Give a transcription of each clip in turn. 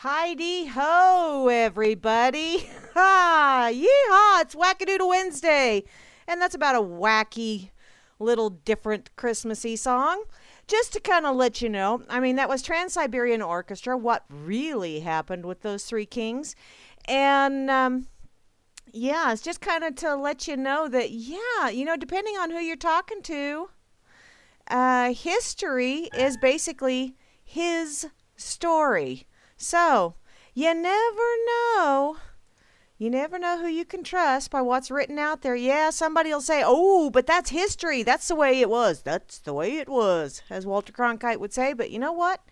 Heidi ho, everybody. Ha! Yeehaw! It's Wackadoodle Wednesday. And that's about a wacky, little different Christmassy song. Just to kind of let you know, that was Trans Siberian Orchestra, what really happened with those three kings. And, yeah, it's just kind of to let you know that, yeah, depending on who you're talking to, history is basically his story. So, you never know. You never know who you can trust by what's written out there. Yeah, somebody will say, oh, but that's history. That's the way it was. That's the way it was, as Walter Cronkite would say. But you know what?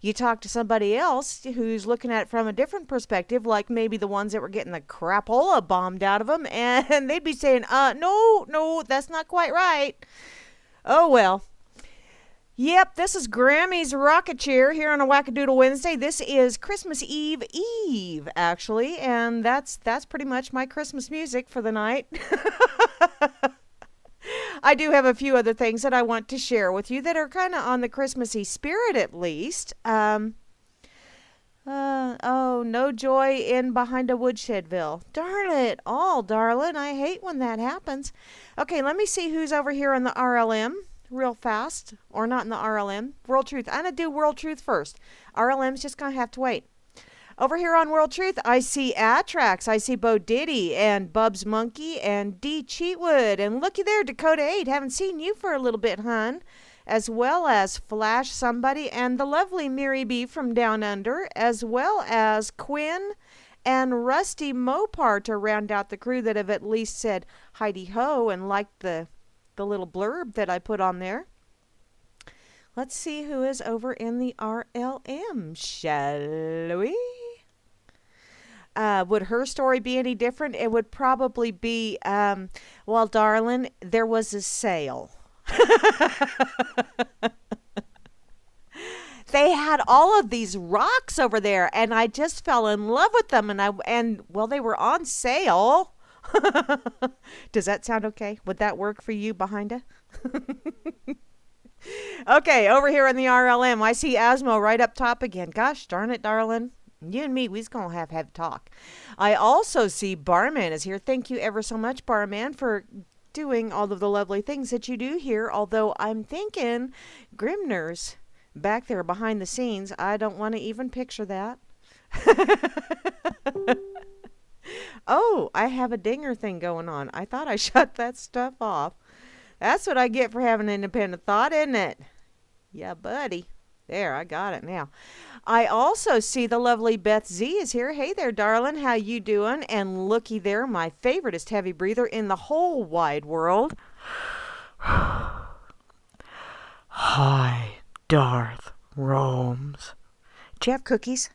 You talk to somebody else who's looking at it from a different perspective, like maybe the ones that were getting the crapola bombed out of them, and they'd be saying, no, that's not quite right. Oh, well. Yep, this is Grammy's Rocket Chair here on a Wackadoodle Wednesday. This is Christmas Eve, actually, and that's pretty much my Christmas music for the night. I do have a few other things that I want to share with you that are kind of on the Christmassy spirit, at least. No joy in Behind a Woodshedville. Darn it all, darling. I hate when that happens. Okay, let me see who's over here on the RLM. Real fast, or not in the RLM. World Truth. I'm going to do World Truth first. RLM's just going to have to wait. Over here on World Truth, I see Atrax, I see Bo Diddy, and Bub's Monkey, and D. Cheatwood. And looky there, Dakota 8. Haven't seen you for a little bit, hun. As well as Flash Somebody, and the lovely Mary B. from Down Under, as well as Quinn and Rusty Mopar to round out the crew that have at least said Heidi Ho and liked the little blurb that I put on there. Let's see who is over in the RLM, shall we? Would her story be any different? It would probably be, well, darling, there was a sale. They had all of these rocks over there, and I just fell in love with them, and they were on sale. Does that sound okay? Would that work for you, Behinda? Okay, over here in the RLM, I see Asmo right up top again. Gosh darn it, darling. You and me, we's going to have a talk. I also see Barman is here. Thank you ever so much, Barman, for doing all of the lovely things that you do here. Although I'm thinking Grimner's back there behind the scenes. I don't want to even picture that. Oh, I have a dinger thing going on. I thought I shut that stuff off. That's what I get for having independent thought, isn't it? Yeah, buddy. There, I got it now. I also see the lovely Beth Z is here. Hey there, darling. How you doing? And looky there, my favoriteest heavy breather in the whole wide world. Hi, Darth Roams. Do you have cookies?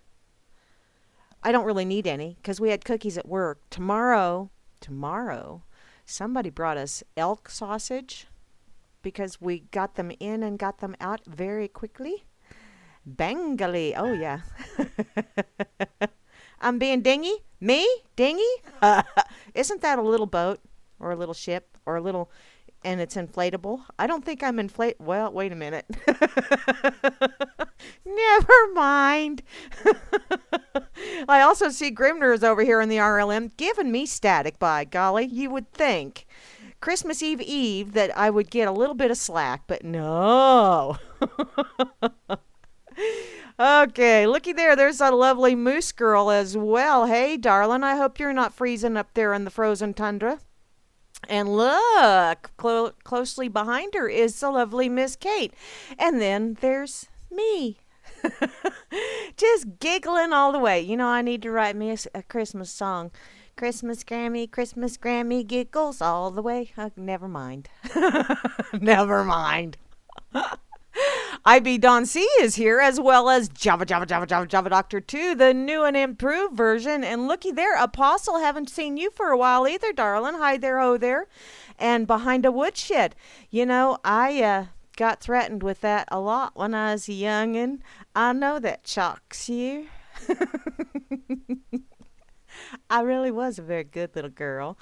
I don't really need any because we had cookies at work. Tomorrow, somebody brought us elk sausage because we got them in and got them out very quickly. Bengali. Oh, yeah. I'm being dingy? Me? Dingy? Isn't that a little boat or a little ship or a little... and it's inflatable? I don't think I'm Well, wait a minute. Never mind. I also see Grimner is over here in the RLM giving me static, by golly. You would think Christmas Eve that I would get a little bit of slack, but no. Okay, looky there. There's a lovely moose girl as well. Hey, darling, I hope you're not freezing up there in the frozen tundra. And look, closely behind her is the lovely Miss Kate. And then there's me. Just giggling all the way. I need to write me a Christmas song. Christmas Grammy, giggles all the way. Never mind. Never mind. IB Don C is here, as well as Java Doctor 2, the new and improved version. And looky there, Apostle, haven't seen you for a while either, darling. Hi there, ho there. And Behind a Woodshed. I got threatened with that a lot when I was a youngin'. I know that shocks you. I really was a very good little girl.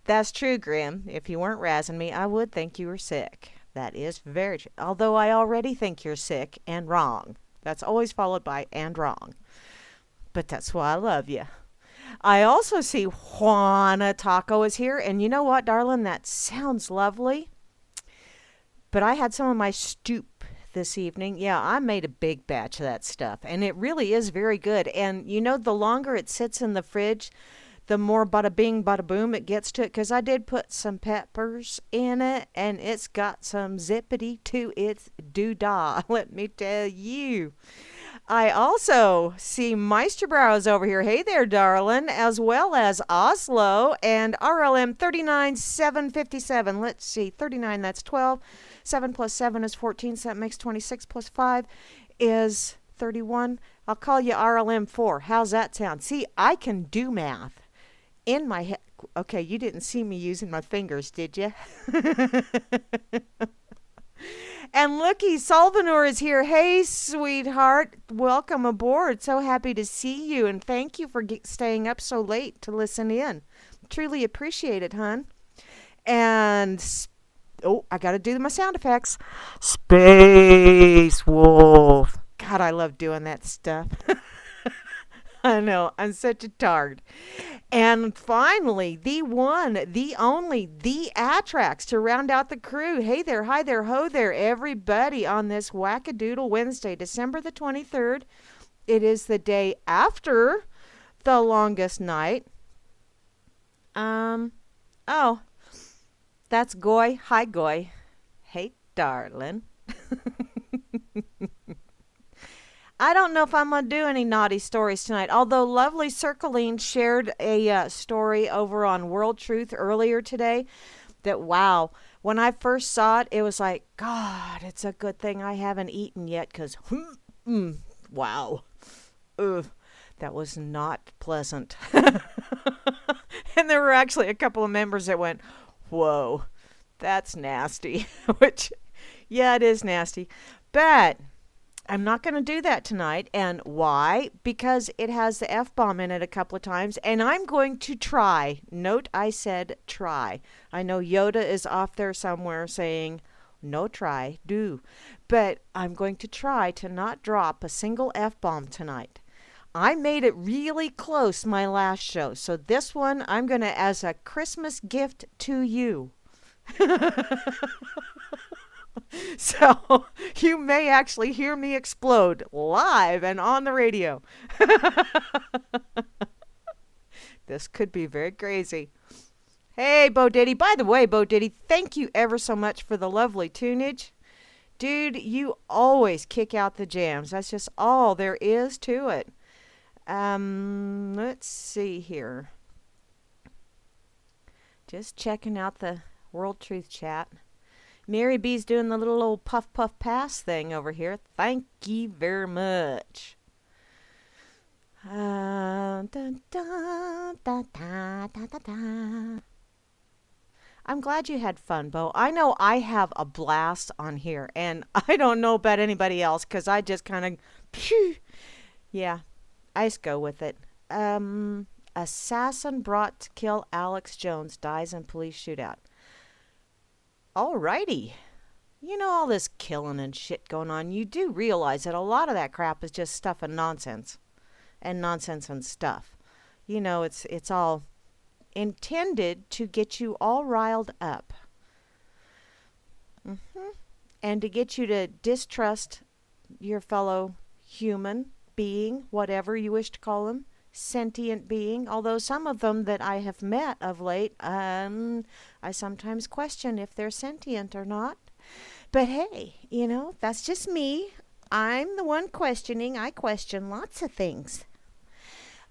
That's true, Grim. If you weren't razzing me, I would think you were sick. That is very true. Although I already think you're sick and wrong. That's always followed by and wrong. But that's why I love you. I also see Juana Taco is here. And you know what, darling? That sounds lovely. But I had some of my stoop this evening. Yeah, I made a big batch of that stuff. And it really is very good. And you know, the longer it sits in the fridge, the more bada bing, bada boom it gets to it. Because I did put some peppers in it. And it's got some zippity to its doo-dah. Let me tell you. I also see Meisterbrows over here. Hey there, darling. As well as Oslo and RLM 39757. Let's see. 39, that's 12. 7 plus 7 is 14. So that makes 26 plus 5 is 31. I'll call you RLM 4. How's that sound? See, I can do math in my head. Okay, you didn't see me using my fingers, did you? And looky, Salvanor is here. Hey, sweetheart. Welcome aboard. So happy to see you. And thank you for staying up so late to listen in. Truly appreciate it, hon. And, I got to do my sound effects. Space Wolf. God, I love doing that stuff. I know. I'm such a tard. And finally, the one, the only, the Atrax to round out the crew. Hey there, hi there, ho there, everybody on this Wackadoodle Wednesday, December the 23rd. It is the day after the longest night. Oh, that's Goy. Hi, Goy. Hey, darling. I don't know if I'm going to do any naughty stories tonight, although lovely Circling shared a story over on World Truth earlier today that, wow, when I first saw it, it was like, God, it's a good thing I haven't eaten yet because, wow, ugh, that was not pleasant. And there were actually a couple of members that went, whoa, that's nasty, which, yeah, it is nasty, but I'm not going to do that tonight. And why? Because it has the F-bomb in it a couple of times. And I'm going to try. Note I said try. I know Yoda is off there somewhere saying, no try, do. But I'm going to try to not drop a single F-bomb tonight. I made it really close my last show. So this one I'm going to, as a Christmas gift to you. So you may actually hear me explode live and on the radio. This could be very crazy. Hey, Bo Diddy. By the way, Bo Diddy, thank you ever so much for the lovely tunage. Dude, you always kick out the jams. That's just all there is to it. Let's see here. Just checking out the World Truth chat. Mary B's doing the little old puff puff pass thing over here. Thank you very much. Dun, dun, da, da, da, da, da. I'm glad you had fun, Bo. I know I have a blast on here, and I don't know about anybody else because I just kind of, yeah, I just go with it. Assassin brought to kill Alex Jones dies in police shootout. Alrighty. You know, all this killing and shit going on, you do realize that a lot of that crap is just stuff and nonsense. And nonsense and stuff. You know, it's all intended to get you all riled up. And to get you to distrust your fellow human being, whatever you wish to call them. Sentient being, although some of them that I have met of late, I sometimes question if they're sentient or not. But hey, you know, that's just me. I'm the one questioning. I question lots of things.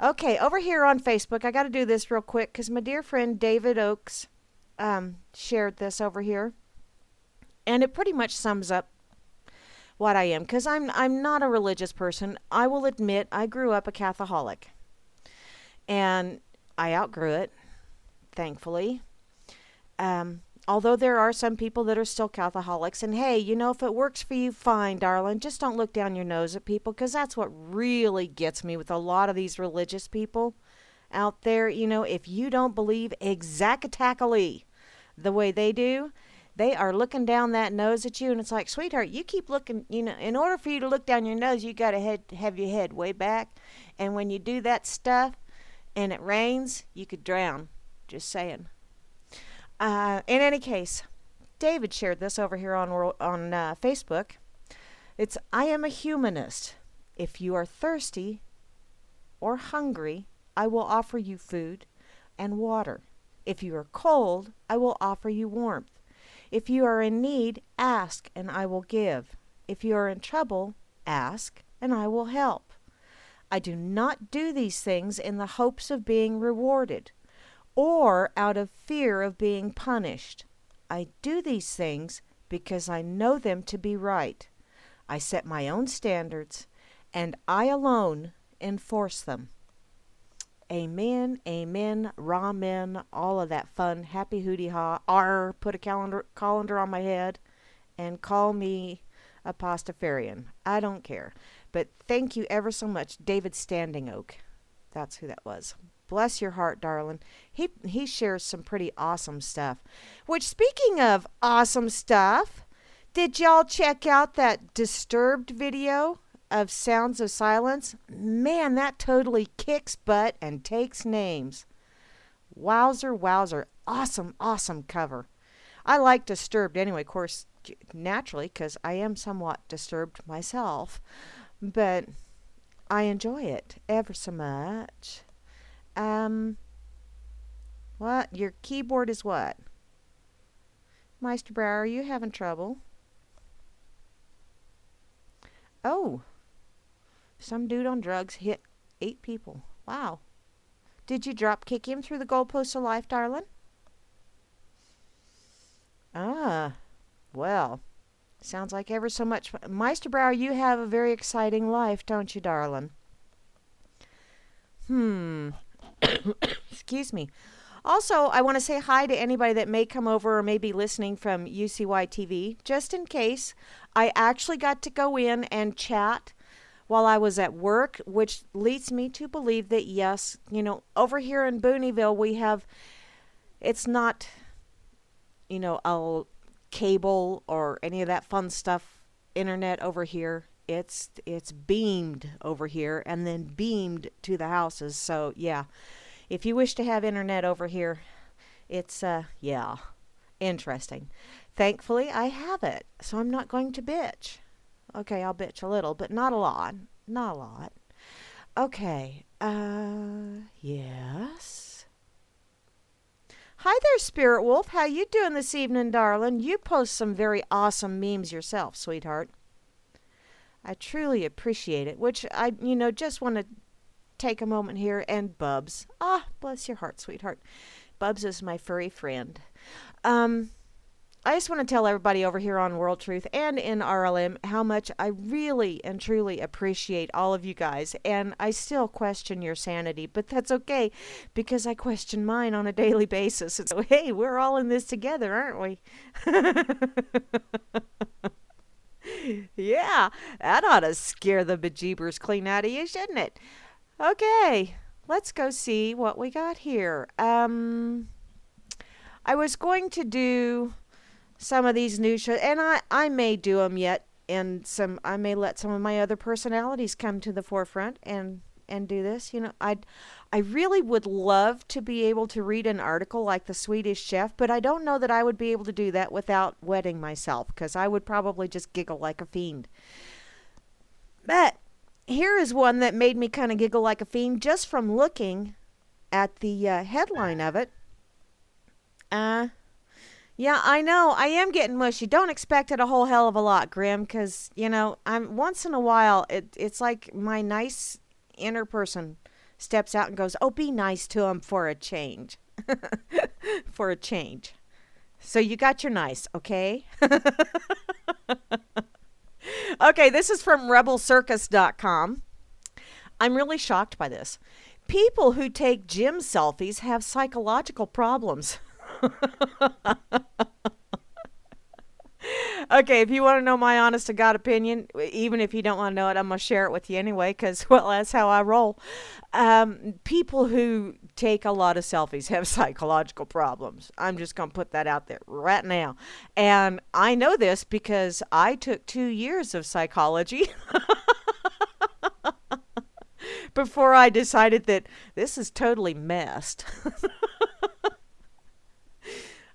Okay, over here on Facebook, I got to do this real quick because my dear friend David Oakes shared this over here. And it pretty much sums up what I am, because I'm not a religious person. I will admit I grew up a Catholic. And I outgrew it, thankfully. Although there are some people that are still Catholics. And hey, you know, if it works for you, fine, darling. Just don't look down your nose at people, because that's what really gets me with a lot of these religious people out there. You know, if you don't believe exactly the way they do, They are looking down that nose at you, and it's like, sweetheart, you keep looking, in order for you to look down your nose, you got to have your head way back. And when you do that stuff and it rains, you could drown. Just saying. In any case, David shared this over here on Facebook. It's, I am a humanist. If you are thirsty or hungry, I will offer you food and water. If you are cold, I will offer you warmth. If you are in need, ask, and I will give. If you are in trouble, ask, and I will help. I do not do these things in the hopes of being rewarded or out of fear of being punished. I do these things because I know them to be right. I set my own standards, and I alone enforce them. Amen, amen, ramen, all of that fun, happy hooty ha, put a colander on my head, and call me a pastafarian. I don't care. But thank you ever so much, David Standing Oak. That's who that was. Bless your heart, darling. He shares some pretty awesome stuff. Which, speaking of awesome stuff, did y'all check out that Disturbed video of Sounds of Silence? Man, that totally kicks butt and takes names. Wowzer, wowzer. Awesome, awesome cover. I like Disturbed anyway, of course, naturally, because I am somewhat disturbed myself. But I enjoy it ever so much. What? Your keyboard is what? Meister Brower, are you having trouble? Oh. Some dude on drugs hit 8 people. Wow. Did you drop kick him through the goalposts of life, darling? Well. Sounds like ever so much. Meister Brower, you have a very exciting life, don't you, darling? Excuse me. Also, I want to say hi to anybody that may come over or may be listening from UCY TV. Just in case, I actually got to go in and chat while I was at work, which leads me to believe that, yes, over here in Booneyville, we have, it's not, a cable or any of that fun stuff, internet over here. It's beamed over here and then beamed to the houses. So, yeah, if you wish to have internet over here, it's, interesting. Thankfully, I have it, so I'm not going to bitch. Okay, I'll bitch a little, but not a lot. Not a lot. Okay, yes. Hi there, Spirit Wolf. How you doing this evening, darling? You post some very awesome memes yourself, sweetheart. I truly appreciate it, which I, just want to take a moment here. And Bubs. Bless your heart, sweetheart. Bubs is my furry friend. I just want to tell everybody over here on World Truth and in RLM how much I really and truly appreciate all of you guys. And I still question your sanity, but that's okay because I question mine on a daily basis. And so, hey, we're all in this together, aren't we? Yeah, that ought to scare the bejeebers clean out of you, shouldn't it? Okay, let's go see what we got here. I was going to do some of these new shows, and I may do them yet, and I may let some of my other personalities come to the forefront and do this. I really would love to be able to read an article like the Swedish Chef, but I don't know that I would be able to do that without wetting myself, because I would probably just giggle like a fiend. But here is one that made me kind of giggle like a fiend just from looking at the headline of it. Yeah, I know. I am getting mushy. Don't expect it a whole hell of a lot, Grim, because, I'm once in a while, it's like my nice inner person steps out and goes, oh, be nice to him for a change. For a change. So you got your nice, okay? Okay, this is from rebelcircus.com. I'm really shocked by this. People who take gym selfies have psychological problems. Okay, if you want to know my honest to God opinion, even if you don't want to know it, I'm going to share it with you anyway because, well, that's how I roll. People who take a lot of selfies have psychological problems. I'm just going to put that out there right now. And I know this because I took 2 years of psychology before I decided that this is totally messed.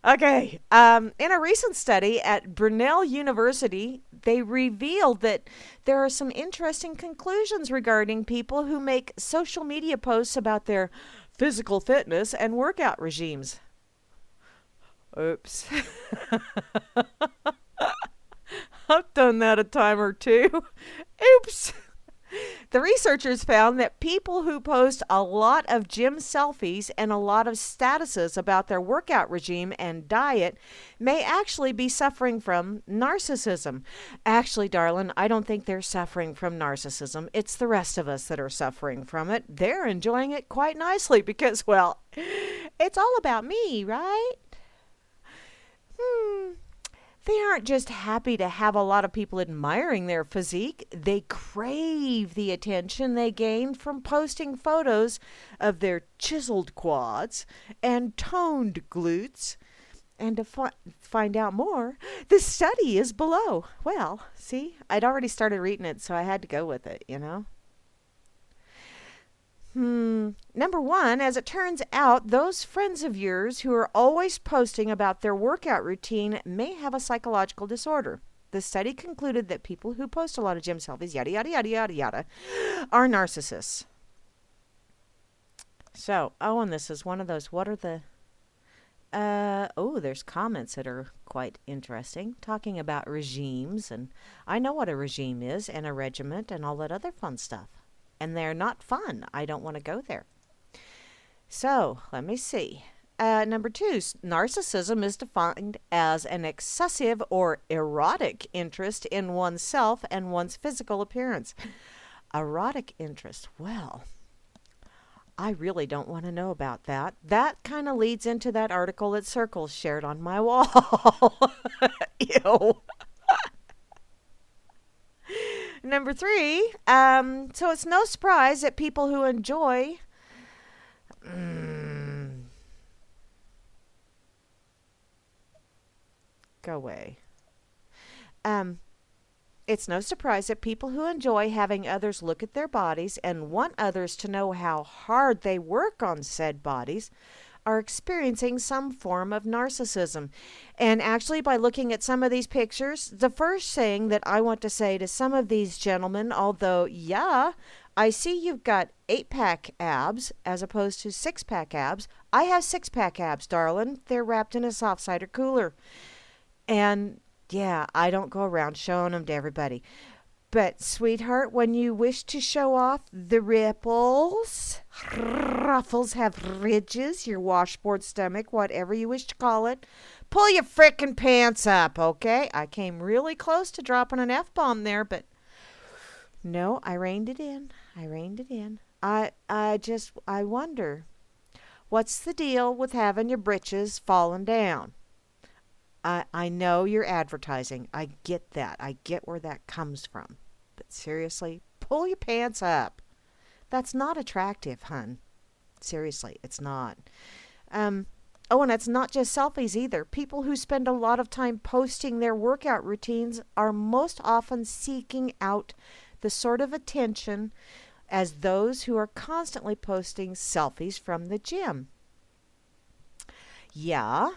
Okay. In a recent study at Brunel University, they revealed that there are some interesting conclusions regarding people who make social media posts about their physical fitness and workout regimes. Oops. I've done that a time or two. Oops. The researchers found that people who post a lot of gym selfies and a lot of statuses about their workout regime and diet may actually be suffering from narcissism. Actually, darling, I don't think they're suffering from narcissism. It's the rest of us that are suffering from it. They're enjoying it quite nicely because, well, it's all about me, right? They aren't just happy to have a lot of people admiring their physique. They crave the attention they gain from posting photos of their chiseled quads and toned glutes. And to find out more, the study is below. Well, see, I'd already started reading it, so I had to go with it, you know? Number one, as it turns out, those friends of yours who are always posting about their workout routine may have a psychological disorder. The study concluded that people who post a lot of gym selfies, yada, yada, yada, yada, yada, are narcissists. So, oh, and this is one of those, what are the, there's comments that are quite interesting, talking about regimes, and I know what a regime is, and a regiment, and all that other fun stuff. And they're not fun. I don't want to go there. So, let me see. Number two, narcissism is defined as an excessive or erotic interest in oneself and one's physical appearance. Erotic interest. Well, I really don't want to know about that. That kind of leads into that article that Circles shared on my wall. Ew. Number three, so it's no surprise that people who enjoy go away. It's no surprise that people who enjoy having others look at their bodies and want others to know how hard they work on said bodies are experiencing some form of narcissism. And actually, by looking at some of these pictures, the first thing that I want to say to some of these gentlemen, although, yeah, I see you've got 8-pack abs as opposed to 6-pack abs. I have 6-pack abs, darling. They're wrapped in a soft cider cooler. And, yeah, I don't go around showing them to everybody. But, sweetheart, when you wish to show off the ripples, ruffles, have ridges, your washboard stomach, whatever you wish to call it, pull your frickin' pants up, okay? I came really close to dropping an F-bomb there, but no, I reined it in. I wonder, what's the deal with having your britches falling down? I know you're advertising. I get that. I get where that comes from. But seriously, pull your pants up. That's not attractive, hun. Seriously, it's not. And it's not just selfies either. People who spend a lot of time posting their workout routines are most often seeking out the sort of attention as those who are constantly posting selfies from the gym. Yeah.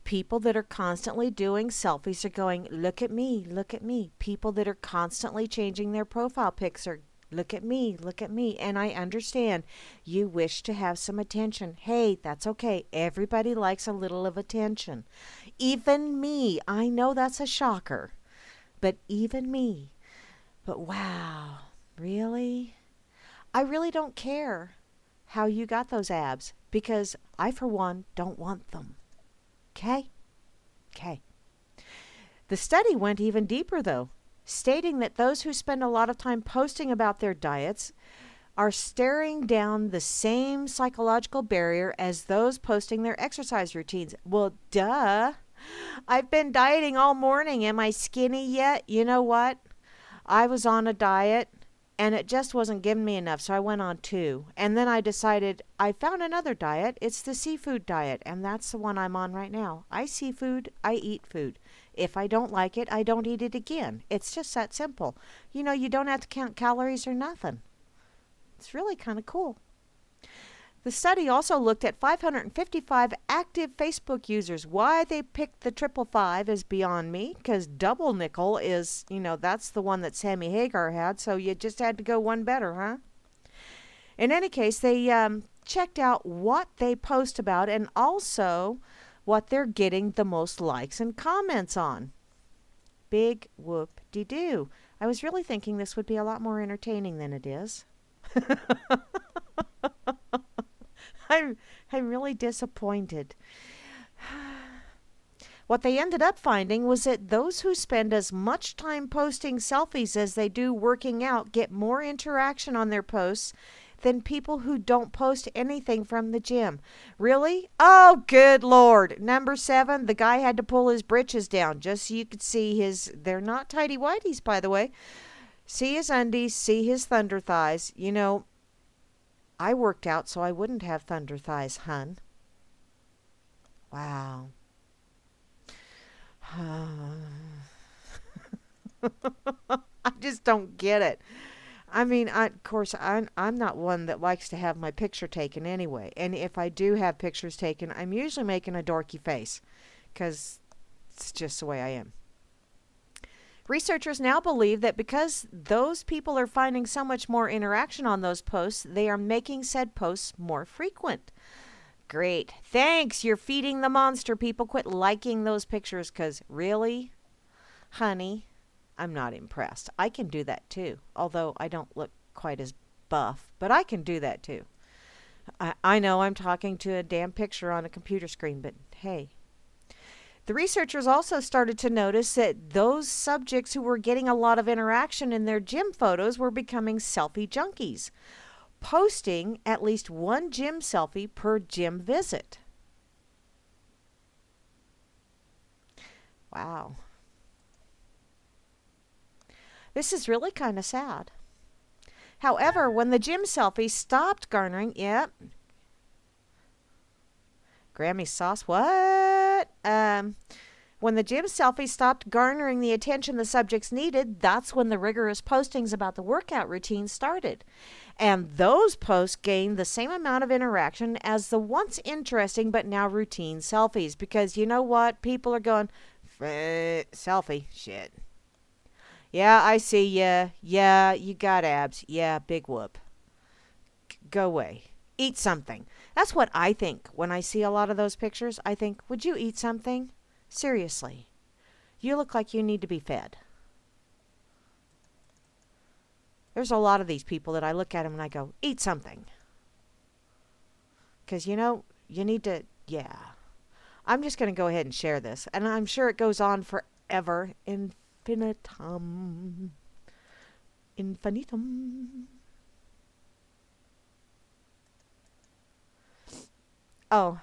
People that are constantly doing selfies are going, look at me, look at me. People that are constantly changing their profile pics are, look at me, look at me. And I understand you wish to have some attention. Hey, that's okay. Everybody likes a little of attention. Even me. I know that's a shocker. But even me. But wow, really? I really don't care how you got those abs because I, for one, don't want them. Okay. The study went even deeper, though, stating that those who spend a lot of time posting about their diets are staring down the same psychological barrier as those posting their exercise routines. Well, duh. I've been dieting all morning. Am I skinny yet? You know what? I was on a diet and it just wasn't giving me enough, so I went on two. And then I decided I found another diet. It's the seafood diet, and that's the one I'm on right now. I see food, I eat food. If I don't like it, I don't eat it again. It's just that simple. You know, you don't have to count calories or nothing. It's really kind of cool. The study also looked at 555 active Facebook users. Why they picked the 555 is beyond me, because double nickel is, that's the one that Sammy Hagar had, so you just had to go one better, huh? In any case, they checked out what they post about and also what they're getting the most likes and comments on. Big whoop-de-doo. I was really thinking this would be a lot more entertaining than it is. I'm really disappointed. What they ended up finding was that those who spend as much time posting selfies as they do working out get more interaction on their posts than people who don't post anything from the gym. Really? Oh, good Lord. Number 7, the guy had to pull his britches down just so you could see his, they're not tighty whities, by the way. See his undies, see his thunder thighs. I worked out so I wouldn't have thunder thighs, hun. Wow. I just don't get it. I mean, of course, I'm not one that likes to have my picture taken anyway. And if I do have pictures taken, I'm usually making a dorky face because it's just the way I am. Researchers now believe that because those people are finding so much more interaction on those posts, they are making said posts more frequent. Great. Thanks. You're feeding the monster. People quit liking those pictures because really, honey, I'm not impressed. I can do that too, although I don't look quite as buff, but I can do that too. I know I'm talking to a damn picture on a computer screen, but hey. The researchers also started to notice that those subjects who were getting a lot of interaction in their gym photos were becoming selfie junkies, posting at least one gym selfie per gym visit. Wow. This is really kind of sad. However, when the gym selfie stopped garnering, Grammy sauce, what? When the gym selfie stopped garnering the attention the subjects needed, that's when the rigorous postings about the workout routine started. And those posts gained the same amount of interaction as the once interesting but now routine selfies. Because you know what? People are going, selfie, shit. Yeah, I see ya. Yeah, you got abs. Yeah, big whoop. Go away. Eat something. That's what I think when I see a lot of those pictures. I think, would you eat something? Seriously. You look like you need to be fed. There's a lot of these people that I look at them and I go, eat something. Because, you need to, I'm just going to go ahead and share this. And I'm sure it goes on forever. Infinitum. Oh.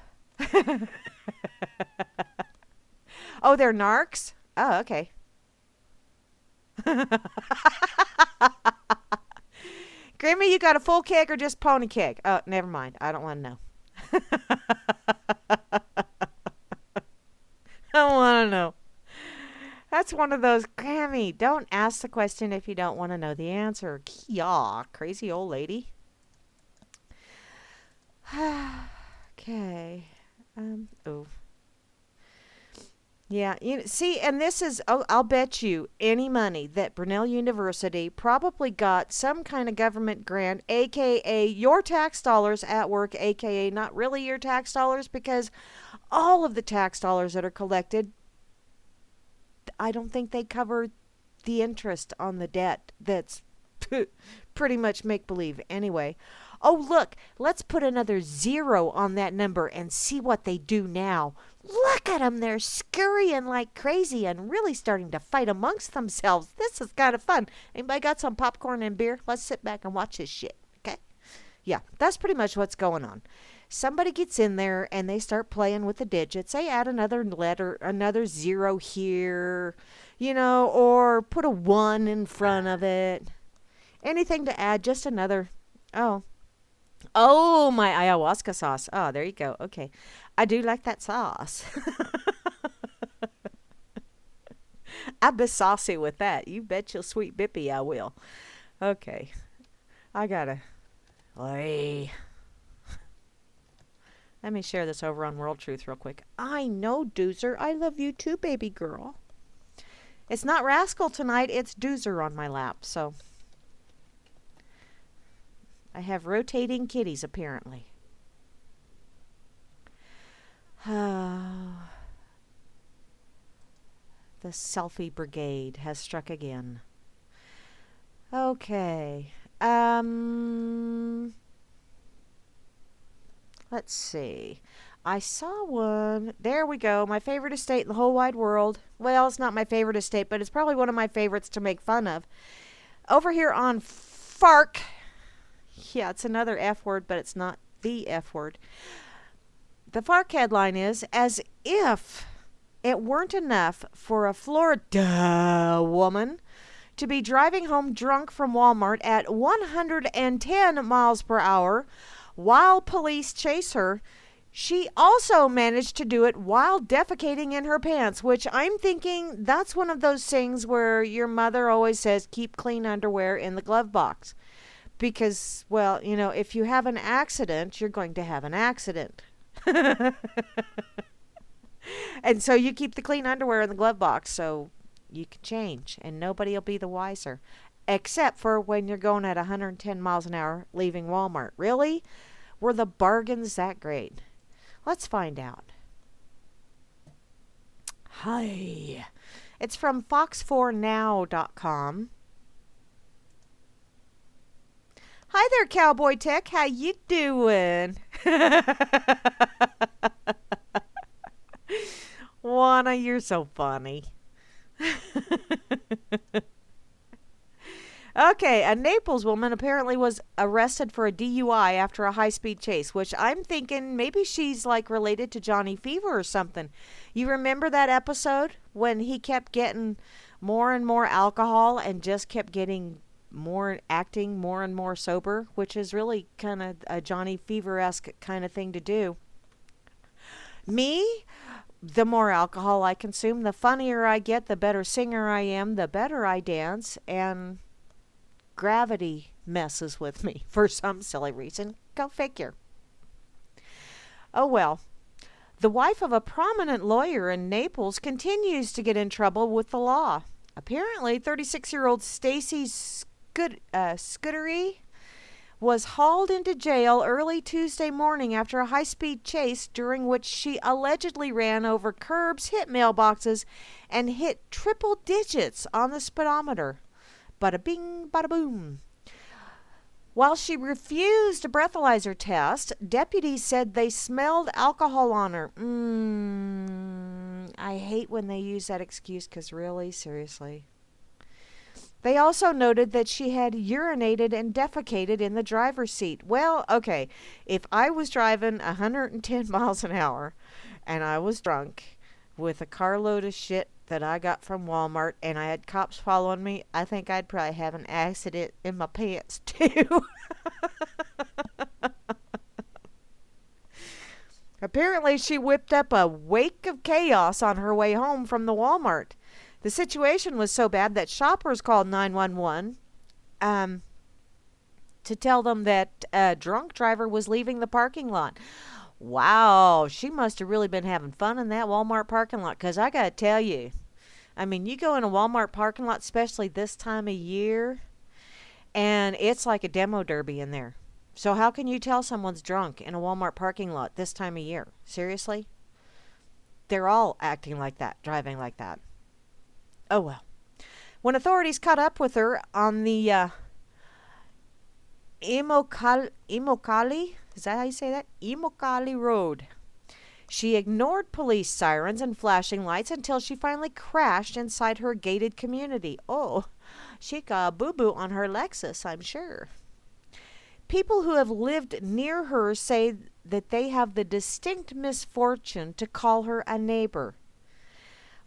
Oh, they're narcs? Oh, okay. Grammy, you got a full keg or just pony keg? Oh, never mind. I don't want to know. I don't want to know. That's one of those, Grammy, don't ask the question if you don't want to know the answer. Yaw, crazy old lady. Okay. Yeah, see, and this is, I'll bet you any money that Brunel University probably got some kind of government grant, aka your tax dollars at work, aka not really your tax dollars, because all of the tax dollars that are collected, I don't think they cover the interest on the debt that's pretty much make-believe anyway. Oh, look, let's put another 0 on that number and see what they do now. Look at them. They're scurrying like crazy and really starting to fight amongst themselves. This is kind of fun. Anybody got some popcorn and beer? Let's sit back and watch this shit, okay? Yeah, that's pretty much what's going on. somebody gets in there and they start playing with the digits. They add another letter, another zero here, or put a 1 in front of it. Anything to add, just another. Oh. Oh, my ayahuasca sauce. Oh, there you go. Okay. I do like that sauce. I'll be saucy with that. You bet your sweet bippy I will. Okay. I gotta. Oy. Let me share this over on World Truth real quick. I know, Doozer. I love you too, baby girl. It's not Rascal tonight. It's Doozer on my lap, so. I have rotating kitties, apparently. The selfie brigade has struck again. Okay. Let's see. I saw one. There we go. My favorite estate in the whole wide world. Well, it's not my favorite estate, but it's probably one of my favorites to make fun of. Over here on FARC. Yeah, it's another F word, but it's not the F word. The FARC headline is, as if it weren't enough for a Florida woman to be driving home drunk from Walmart at 110 miles per hour while police chase her, she also managed to do it while defecating in her pants, which I'm thinking that's one of those things where your mother always says, keep clean underwear in the glove box. Because, well, if you have an accident, you're going to have an accident. And so you keep the clean underwear in the glove box so you can change and nobody will be the wiser. Except for when you're going at 110 miles an hour leaving Walmart. Really? Were the bargains that great? Let's find out. Hi. It's from fox4now.com. Hi there, Cowboy Tech. How you doing? Juana, you're so funny. Okay, a Naples woman apparently was arrested for a DUI after a high-speed chase, which I'm thinking maybe she's like related to Johnny Fever or something. You remember that episode when he kept getting more and more alcohol and just kept getting acting more and more sober, which is really kind of a Johnny Fever-esque kind of thing to do. Me, the more alcohol I consume, the funnier I get, the better singer I am, the better I dance, and gravity messes with me for some silly reason. Go figure. Oh well. The wife of a prominent lawyer in Naples continues to get in trouble with the law. Apparently, 36-year-old Stacy Scudery was hauled into jail early Tuesday morning after a high-speed chase during which she allegedly ran over curbs, hit mailboxes, and hit triple digits on the speedometer. Bada bing, bada boom. While she refused a breathalyzer test, deputies said they smelled alcohol on her. I hate when they use that excuse because really, seriously. They also noted that she had urinated and defecated in the driver's seat. Well, okay, if I was driving 110 miles an hour and I was drunk with a carload of shit that I got from Walmart and I had cops following me, I think I'd probably have an accident in my pants too. Apparently, she whipped up a wake of chaos on her way home from the Walmart. The situation was so bad that shoppers called 911 to tell them that a drunk driver was leaving the parking lot. Wow, she must have really been having fun in that Walmart parking lot, because I got to tell you, I mean, you go in a Walmart parking lot, especially this time of year, and it's like a demo derby in there. So how can you tell someone's drunk in a Walmart parking lot this time of year? Seriously? They're all acting like that, driving like that. Oh well. When authorities caught up with her on the Immokalee, is that how you say that? Immokalee Road. She ignored police sirens and flashing lights until she finally crashed inside her gated community. Oh, she got a boo-boo on her Lexus, I'm sure. People who have lived near her say that they have the distinct misfortune to call her a neighbor.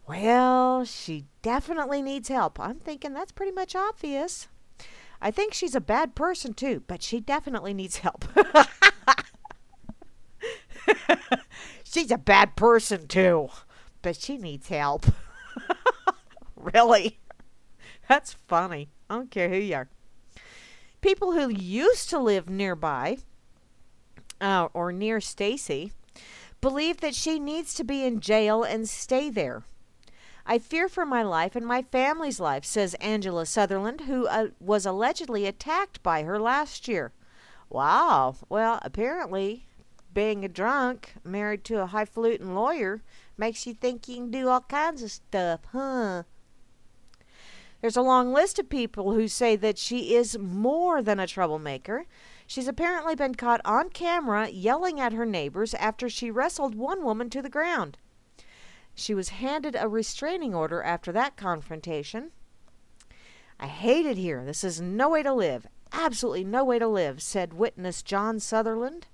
Well, she definitely needs help. I'm thinking that's pretty much obvious. I think she's a bad person too, but she definitely needs help. She's a bad person too, but she needs help. Really? That's funny. I don't care who you are. People who used to live nearby or near Stacy believe that she needs to be in jail and stay there. I fear for my life and my family's life, says Angela Sutherland, who was allegedly attacked by her last year. Wow. Well, apparently, being a drunk, married to a highfalutin lawyer, makes you think you can do all kinds of stuff, huh? There's a long list of people who say that she is more than a troublemaker. She's apparently been caught on camera yelling at her neighbors after she wrestled one woman to the ground. She was handed a restraining order after that confrontation. I hate it here. This is no way to live. Absolutely no way to live, said witness John Sutherland.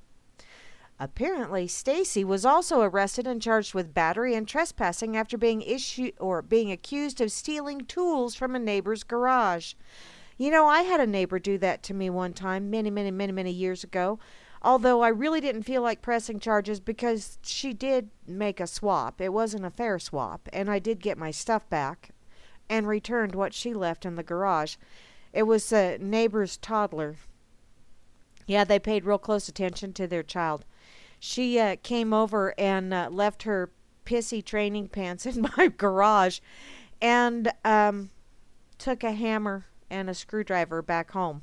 Apparently, Stacy was also arrested and charged with battery and trespassing after being accused of stealing tools from a neighbor's garage. You know, I had a neighbor do that to me one time, many years ago. Although I really didn't feel like pressing charges because she did make a swap. It wasn't a fair swap, and I did get my stuff back and returned what she left in the garage. It was a neighbor's toddler. Yeah, they paid real close attention to their child. She came over and left her pissy training pants in my garage and took a hammer and a screwdriver back home.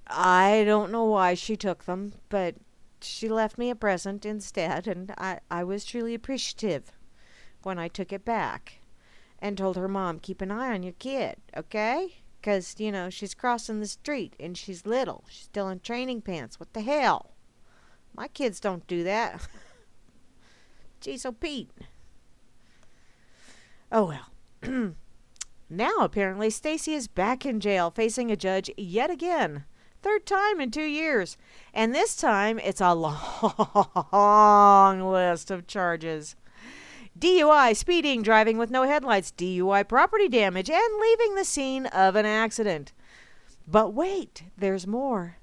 I don't know why she took them, but she left me a present instead, and I was truly appreciative when I took it back and told her mom, keep an eye on your kid, okay? Because, you know, she's crossing the street and she's little. She's still in training pants. What the hell? My kids don't do that. Geez, oh Pete. Oh well. Now, apparently, Stacy is back in jail facing a judge yet again. Third time in 2 years. And this time, it's a long list of charges. DUI, speeding, driving with no headlights, DUI, property damage, and leaving the scene of an accident. But wait, there's more.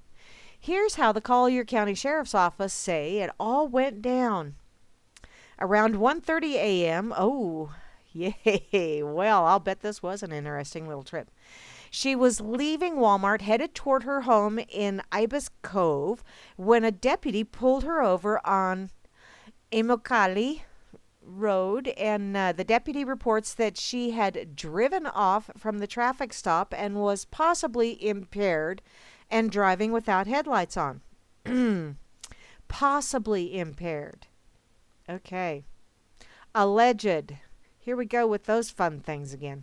Here's how the Collier County Sheriff's Office say it all went down. Around 1:30 a.m., oh, yay, well, I'll bet this was an interesting little trip. She was leaving Walmart, headed toward her home in Ibis Cove, when a deputy pulled her over on Immokalee Road, and the deputy reports that she had driven off from the traffic stop and was possibly impaired and driving without headlights on. Possibly impaired. Okay. Alleged. Here we go with those fun things again.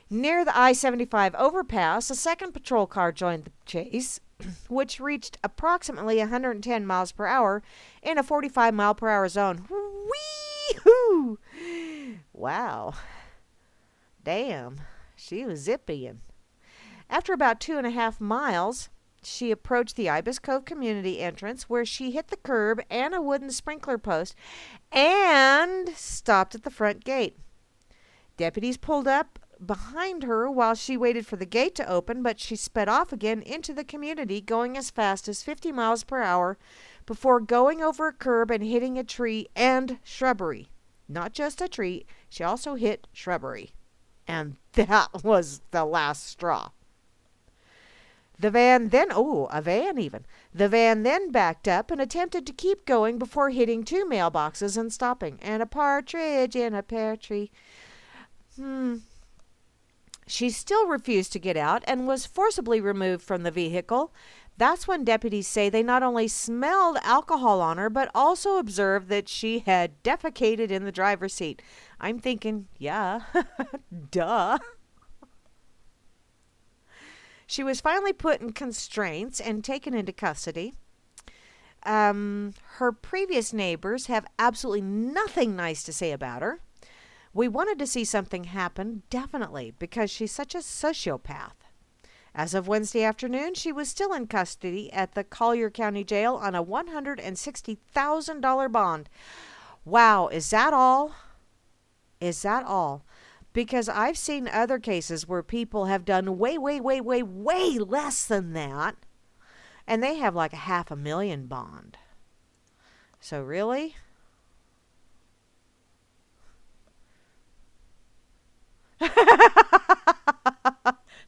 Near the I-75 overpass, a second patrol car joined the chase, which reached approximately 110 miles per hour in a 45 mile per hour zone. Wee-hoo! Wow. Damn. She was zipping. After about 2.5 miles, she approached the Ibis Cove community entrance where she hit the curb and a wooden sprinkler post and stopped at the front gate. Deputies pulled up behind her while she waited for the gate to open, but she sped off again into the community, going as fast as 50 miles per hour before going over a curb and hitting a tree and shrubbery. Not just a tree, she also hit shrubbery. And that was the last straw. The van then backed up and attempted to keep going before hitting 2 mailboxes and stopping. And a partridge in a pear tree. She still refused to get out and was forcibly removed from the vehicle. That's when deputies say they not only smelled alcohol on her, but also observed that she had defecated in the driver's seat. I'm thinking, yeah, duh. She was finally put in constraints and taken into custody. Her previous neighbors have absolutely nothing nice to say about her. We wanted to see something happen, definitely, because she's such a sociopath. As of Wednesday afternoon, she was still in custody at the Collier County Jail on a $160,000 bond. Wow, is that all? Is that all? Because I've seen other cases where people have done way, way, way, way, way less than that, and they have like a $500,000 bond. So really?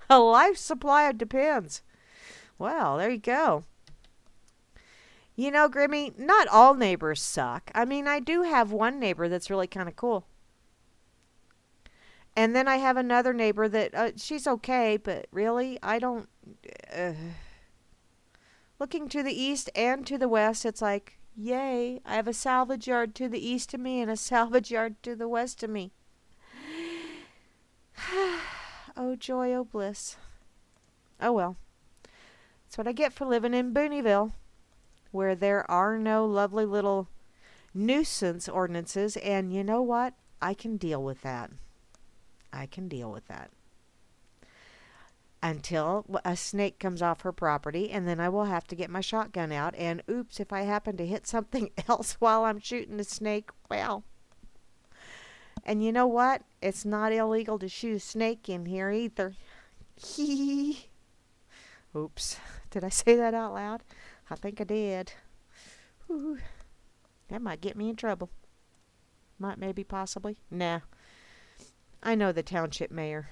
A life supply depends. Well, there you go. You know, Grimmy, not all neighbors suck. I mean, I do have one neighbor that's really kind of cool. And then I have another neighbor that she's okay, but really, I don't. Uh, Looking to the east and to the west, it's like, yay, I have a salvage yard to the east of me and a salvage yard to the west of me. Oh, joy, oh, bliss. Oh, well. That's what I get for living in Booneyville, where there are no lovely little nuisance ordinances. And you know what? I can deal with that. I can deal with that. Until a snake comes off her property, and then I will have to get my shotgun out. And oops, if I happen to hit something else while I'm shooting the snake, well. And you know what? It's not illegal to shoot a snake in here either. Oops. Did I say that out loud? I think I did. Whew. That might get me in trouble. Might, maybe, possibly. Nah. I know the township mayor.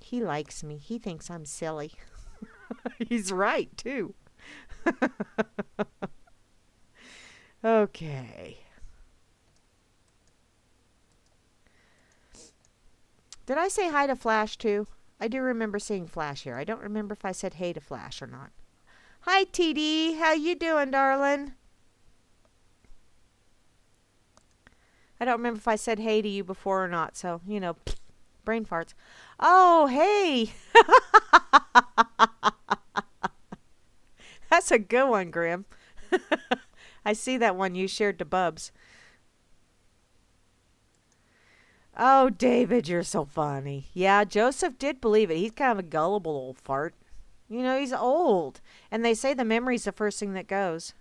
He likes me. He thinks I'm silly. He's right, too. Okay. Did I say hi to Flash, too? I do remember seeing Flash here. I don't remember if I said hey to Flash or not. Hi, TD. How you doing, darling? I don't remember if I said hey to you before or not, so, you know, brain farts. Oh, hey. That's a good one, Grim. I see that one you shared to Bubs. Oh, David, you're so funny. Yeah, Joseph did believe it. He's kind of a gullible old fart. You know, he's old. And they say the memory's the first thing that goes.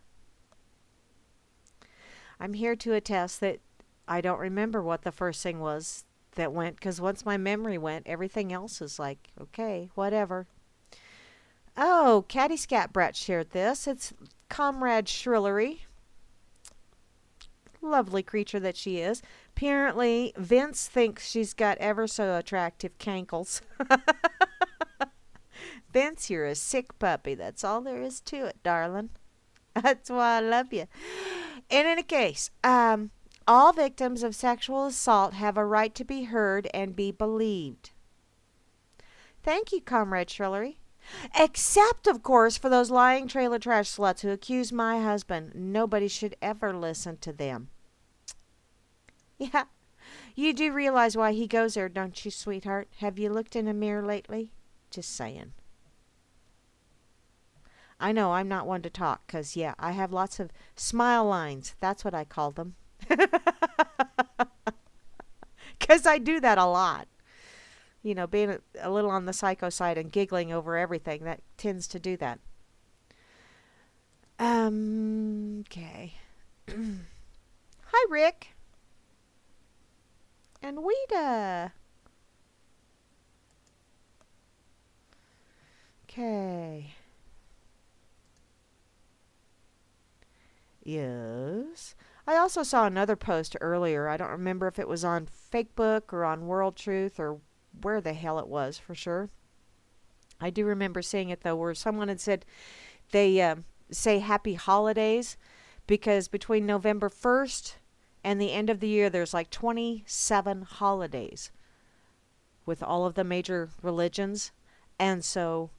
I'm here to attest that I don't remember what the first thing was that went, because once my memory went, everything else is like, okay, whatever. Oh, Catty Scat Brat shared this. It's Comrade Shrillery. Lovely creature that she is. Apparently, Vince thinks she's got ever so attractive cankles. Vince, you're a sick puppy. That's all there is to it, darling. That's why I love you. In any case, all victims of sexual assault have a right to be heard and be believed. Thank you, Comrade Shrillery. Except, of course, for those lying trailer trash sluts who accuse my husband. Nobody should ever listen to them. Yeah, you do realize why he goes there, don't you, sweetheart? Have you looked in a mirror lately? Just saying. I know I'm not one to talk, because, yeah, I have lots of smile lines. That's what I call them. Because I do that a lot. You know, being a little on the psycho side and giggling over everything, that tends to do that. Okay. Hi, Rick. And Weta. Okay. Yes. I also saw another post earlier. I don't remember if it was on Fakebook or on World Truth or where the hell it was for sure. I do remember seeing it though, where someone had said they say happy holidays because between November 1st and the end of the year there's like 27 holidays with all of the major religions, and so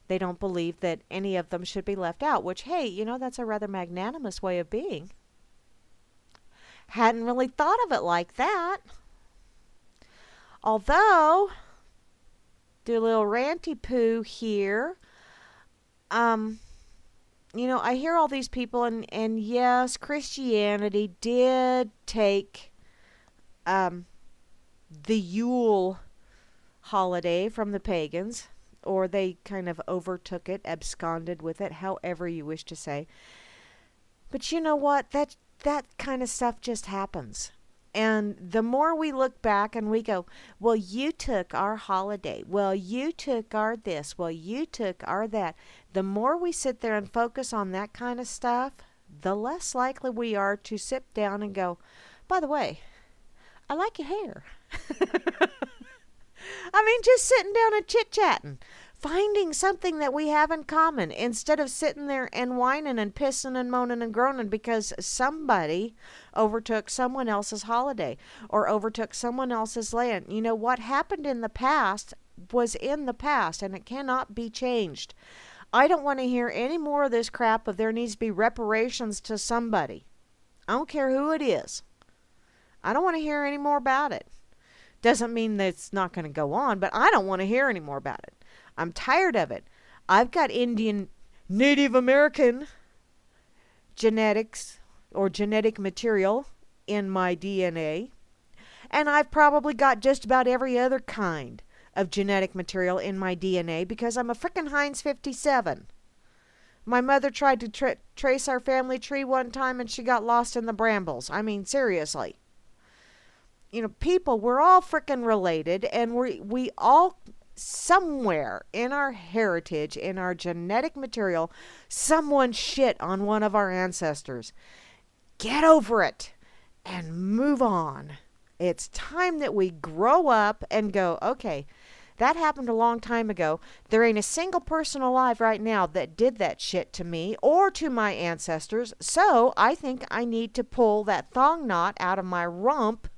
they don't believe that any of them should be left out, which, hey, you know, that's a rather magnanimous way of being. Hadn't really thought of it like that. Although, do a little ranty poo here. You know, I hear all these people, and yes, Christianity did take the Yule holiday from the pagans, or they kind of overtook it, absconded with it, however you wish to say. But you know what? That kind of stuff just happens. And the more we look back and we go, well, you took our holiday. Well, you took our this. Well, you took our that. The more we sit there and focus on that kind of stuff, the less likely we are to sit down and go, by the way, I like your hair. I mean, just sitting down and chit-chatting. Finding something that we have in common instead of sitting there and whining and pissing and moaning and groaning because somebody overtook someone else's holiday or overtook someone else's land. You know, what happened in the past was in the past and it cannot be changed. I don't want to hear any more of this crap of there needs to be reparations to somebody. I don't care who it is. I don't want to hear any more about it. Doesn't mean that it's not going to go on, but I don't want to hear any more about it. I'm tired of it. I've got Indian, Native American genetics or genetic material in my DNA. And I've probably got just about every other kind of genetic material in my DNA because I'm a frickin' Heinz 57. My mother tried to trace our family tree one time and she got lost in the brambles. I mean, seriously. You know, people, we're all frickin' related and we all somewhere in our heritage, in our genetic material, someone shit on one of our ancestors. Get over it and move on. It's time that we grow up and go, okay, that happened a long time ago. There ain't a single person alive right now that did that shit to me or to my ancestors, so I think I need to pull that thong knot out of my rump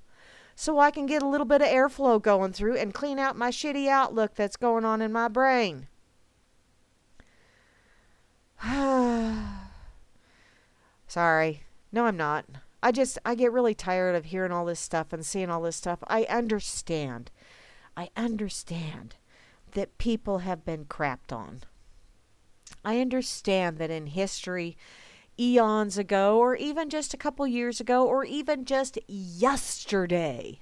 so I can get a little bit of airflow going through and clean out my shitty outlook that's going on in my brain. Sorry. No, I'm not. I get really tired of hearing all this stuff and seeing all this stuff. I understand that people have been crapped on. I understand that in history, eons ago, or even just a couple years ago, or even just yesterday,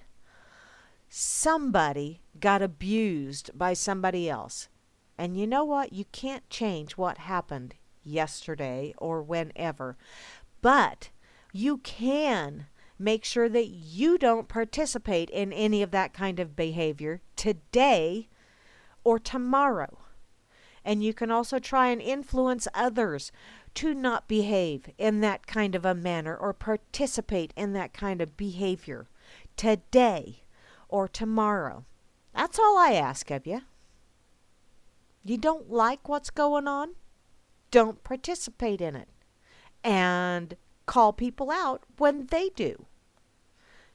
somebody got abused by somebody else. And you know what? You can't change what happened yesterday or whenever. But you can make sure that you don't participate in any of that kind of behavior today or tomorrow. And you can also try and influence others to not behave in that kind of a manner or participate in that kind of behavior today or tomorrow. That's all I ask of you. You don't like what's going on? Don't participate in it. And call people out when they do.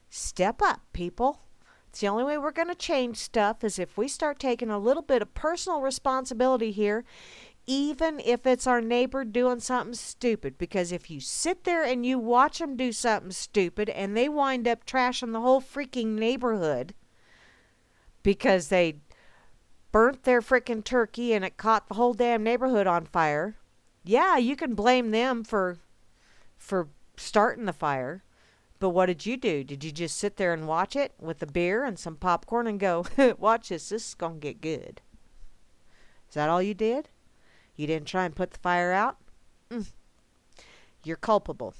Step up, people. It's the only way we're going to change stuff is if we start taking a little bit of personal responsibility here, even if it's our neighbor doing something stupid. Because if you sit there and you watch them do something stupid and they wind up trashing the whole freaking neighborhood because they burnt their freaking turkey and it caught the whole damn neighborhood on fire, yeah, you can blame them for starting the fire. But what did you do? Did you just sit there and watch it with a beer and some popcorn and go, watch this is going to get good? Is that all you did? You didn't try and put the fire out? You're culpable.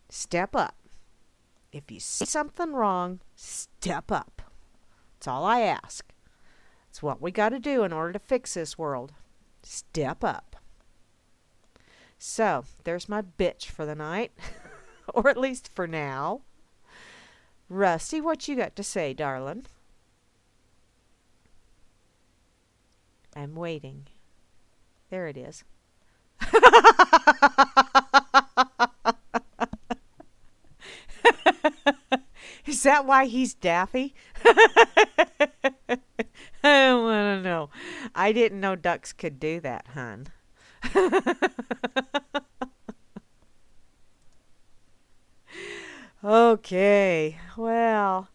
Step up. If you see something wrong, step up. That's all I ask. It's what we got to do in order to fix this world. Step up. So, there's my bitch for the night. Or at least for now. Rusty, what you got to say, darling? I'm waiting. There it is. Is that why he's daffy? I don't want to know. I didn't know ducks could do that, hon. Okay, well,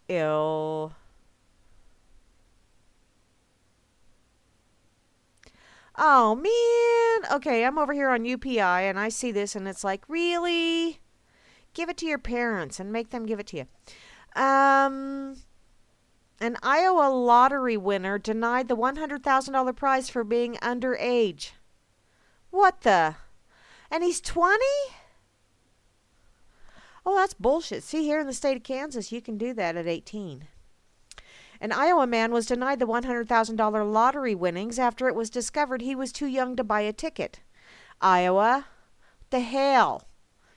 ill. Oh, man. Okay, I'm over here on UPI, and I see this, and it's like, really? Give it to your parents and make them give it to you. Um, an Iowa lottery winner denied the $100,000 prize for being underage. What the? And he's 20? Oh, that's bullshit. See, here in the state of Kansas, you can do that at 18. An Iowa man was denied the $100,000 lottery winnings after it was discovered he was too young to buy a ticket. Iowa? The hell?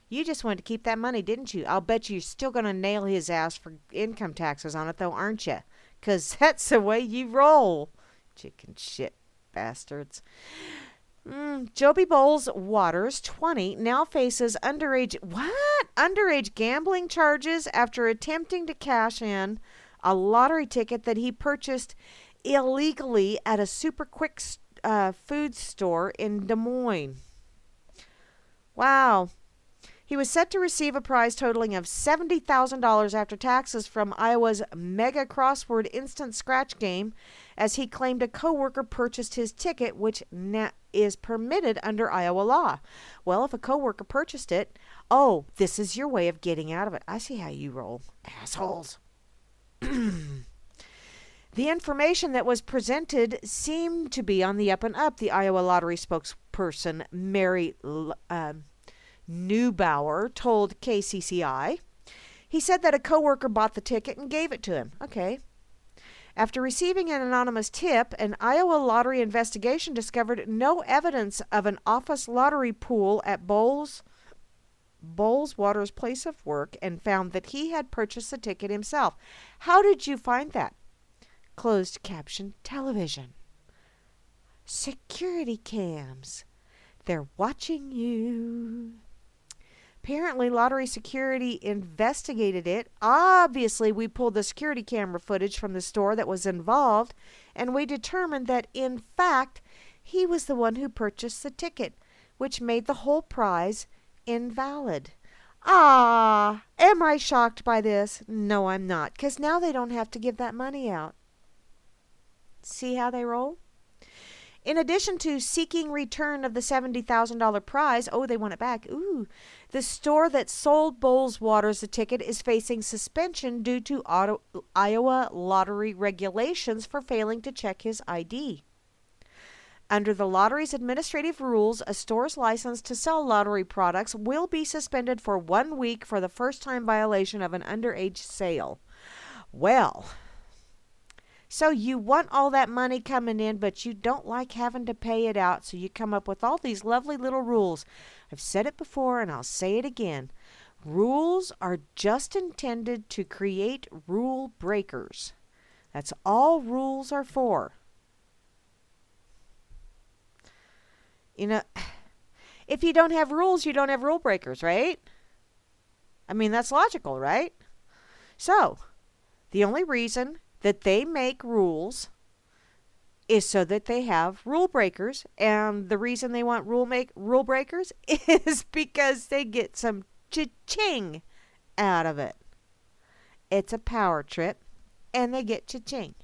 You just wanted to keep that money, didn't you? I'll bet you're still going to nail his ass for income taxes on it, though, aren't you? 'Cause that's the way you roll. Chicken shit bastards. Joby Bowles Waters, 20, now faces underage gambling charges after attempting to cash in a lottery ticket that he purchased illegally at a super quick food store in Des Moines. Wow. He was set to receive a prize totaling of $70,000 after taxes from Iowa's Mega Crossword Instant Scratch game, as he claimed a coworker purchased his ticket, which is permitted under Iowa law. Well, if a coworker purchased it, oh, this is your way of getting out of it. I see how you roll, assholes. The information that was presented seemed to be on the up and up, the Iowa Lottery spokesperson Mary Neubauer told KCCI. He said that a coworker bought the ticket and gave it to him. Okay. After receiving an anonymous tip, an Iowa lottery investigation discovered no evidence of an office lottery pool at Bowles Waters' place of work and found that he had purchased the ticket himself. How did you find that? Closed caption television. Security cams. They're watching you. Apparently, lottery security investigated it. Obviously, we pulled the security camera footage from the store that was involved, and we determined that, in fact, he was the one who purchased the ticket, which made the whole prize invalid. Ah, am I shocked by this? No, I'm not, because now they don't have to give that money out. See how they roll? In addition to seeking return of the $70,000 prize, oh, they want it back. Ooh, the store that sold Bowles Waters the ticket is facing suspension due to Iowa lottery regulations for failing to check his ID. Under the lottery's administrative rules, a store's license to sell lottery products will be suspended for 1 week for the first-time violation of an underage sale. Well, so you want all that money coming in, but you don't like having to pay it out, so you come up with all these lovely little rules. I've said it before, and I'll say it again. Rules are just intended to create rule breakers. That's all rules are for. You know, if you don't have rules, you don't have rule breakers, right? I mean, that's logical, right? So, the only reason that they make rules is so that they have rule breakers, and the reason they want rule breakers is because they get some cha-ching out of it. It's a power trip, and they get cha-ching.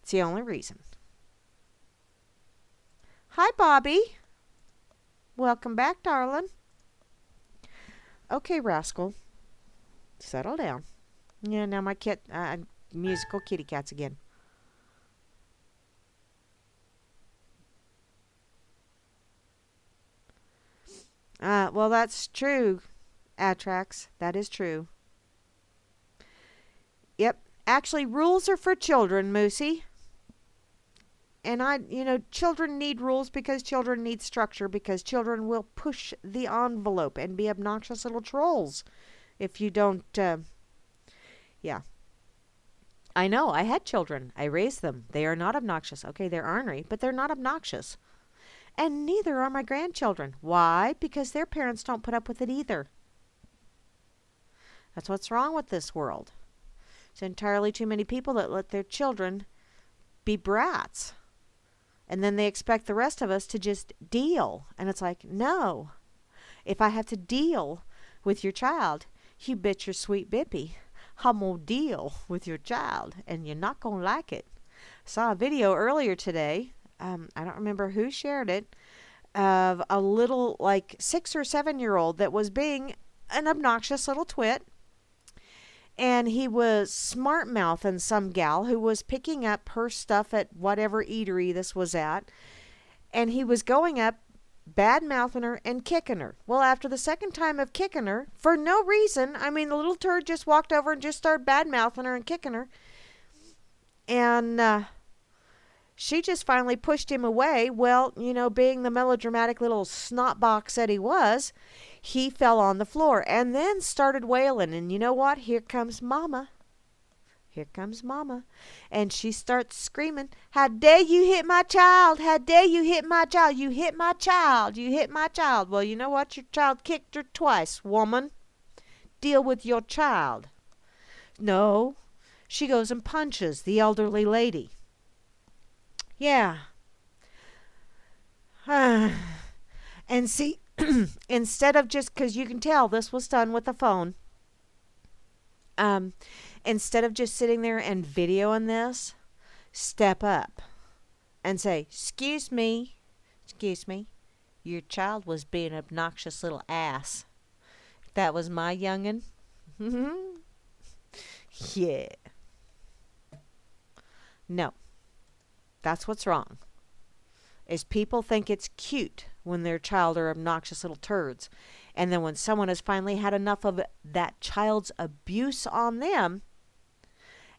It's the only reason. Hi, Bobby. Welcome back, darling. Okay, rascal. Settle down. Yeah, now my musical kitty cats again. Well, that's true, Atrax. That is true. Yep. Actually, rules are for children, Moosey. And children need rules because children need structure, because children will push the envelope and be obnoxious little trolls if you don't, yeah. I know, I had children. I raised them. They are not obnoxious. Okay, they're ornery, but they're not obnoxious. And neither are my grandchildren. Why? Because their parents don't put up with it either. That's what's wrong with this world. It's entirely too many people that let their children be brats. And then they expect the rest of us to just deal. And it's like, no. If I have to deal with your child, you bet your sweet bippy I'm going to deal with your child, and you're not going to like it. Saw a video earlier today, I don't remember who shared it, of a little, 6 or 7 year old that was being an obnoxious little twit. And he was smart mouthing some gal who was picking up her stuff at whatever eatery this was at. And he was going up, bad mouthing her and kicking her. Well, after the second time of kicking her, for no reason, I mean, the little turd just walked over and just started bad mouthing her and kicking her. And she just finally pushed him away. Well, being the melodramatic little snot box that he was, he fell on the floor and then started wailing. And you know what? Here comes Mama. Here comes Mama. And she starts screaming, "How dare you hit my child? How dare you hit my child? You hit my child. You hit my child." Well, you know what? Your child kicked her twice, woman. Deal with your child. No. She goes and punches the elderly lady. Yeah. And see, instead of just, because you can tell this was done with a phone, instead of just sitting there and videoing this, step up and say, excuse me, your child was being an obnoxious little ass. That was my youngin'. Yeah. No. That's what's wrong. Is people think it's cute when their child are obnoxious little turds. And then when someone has finally had enough of that child's abuse on them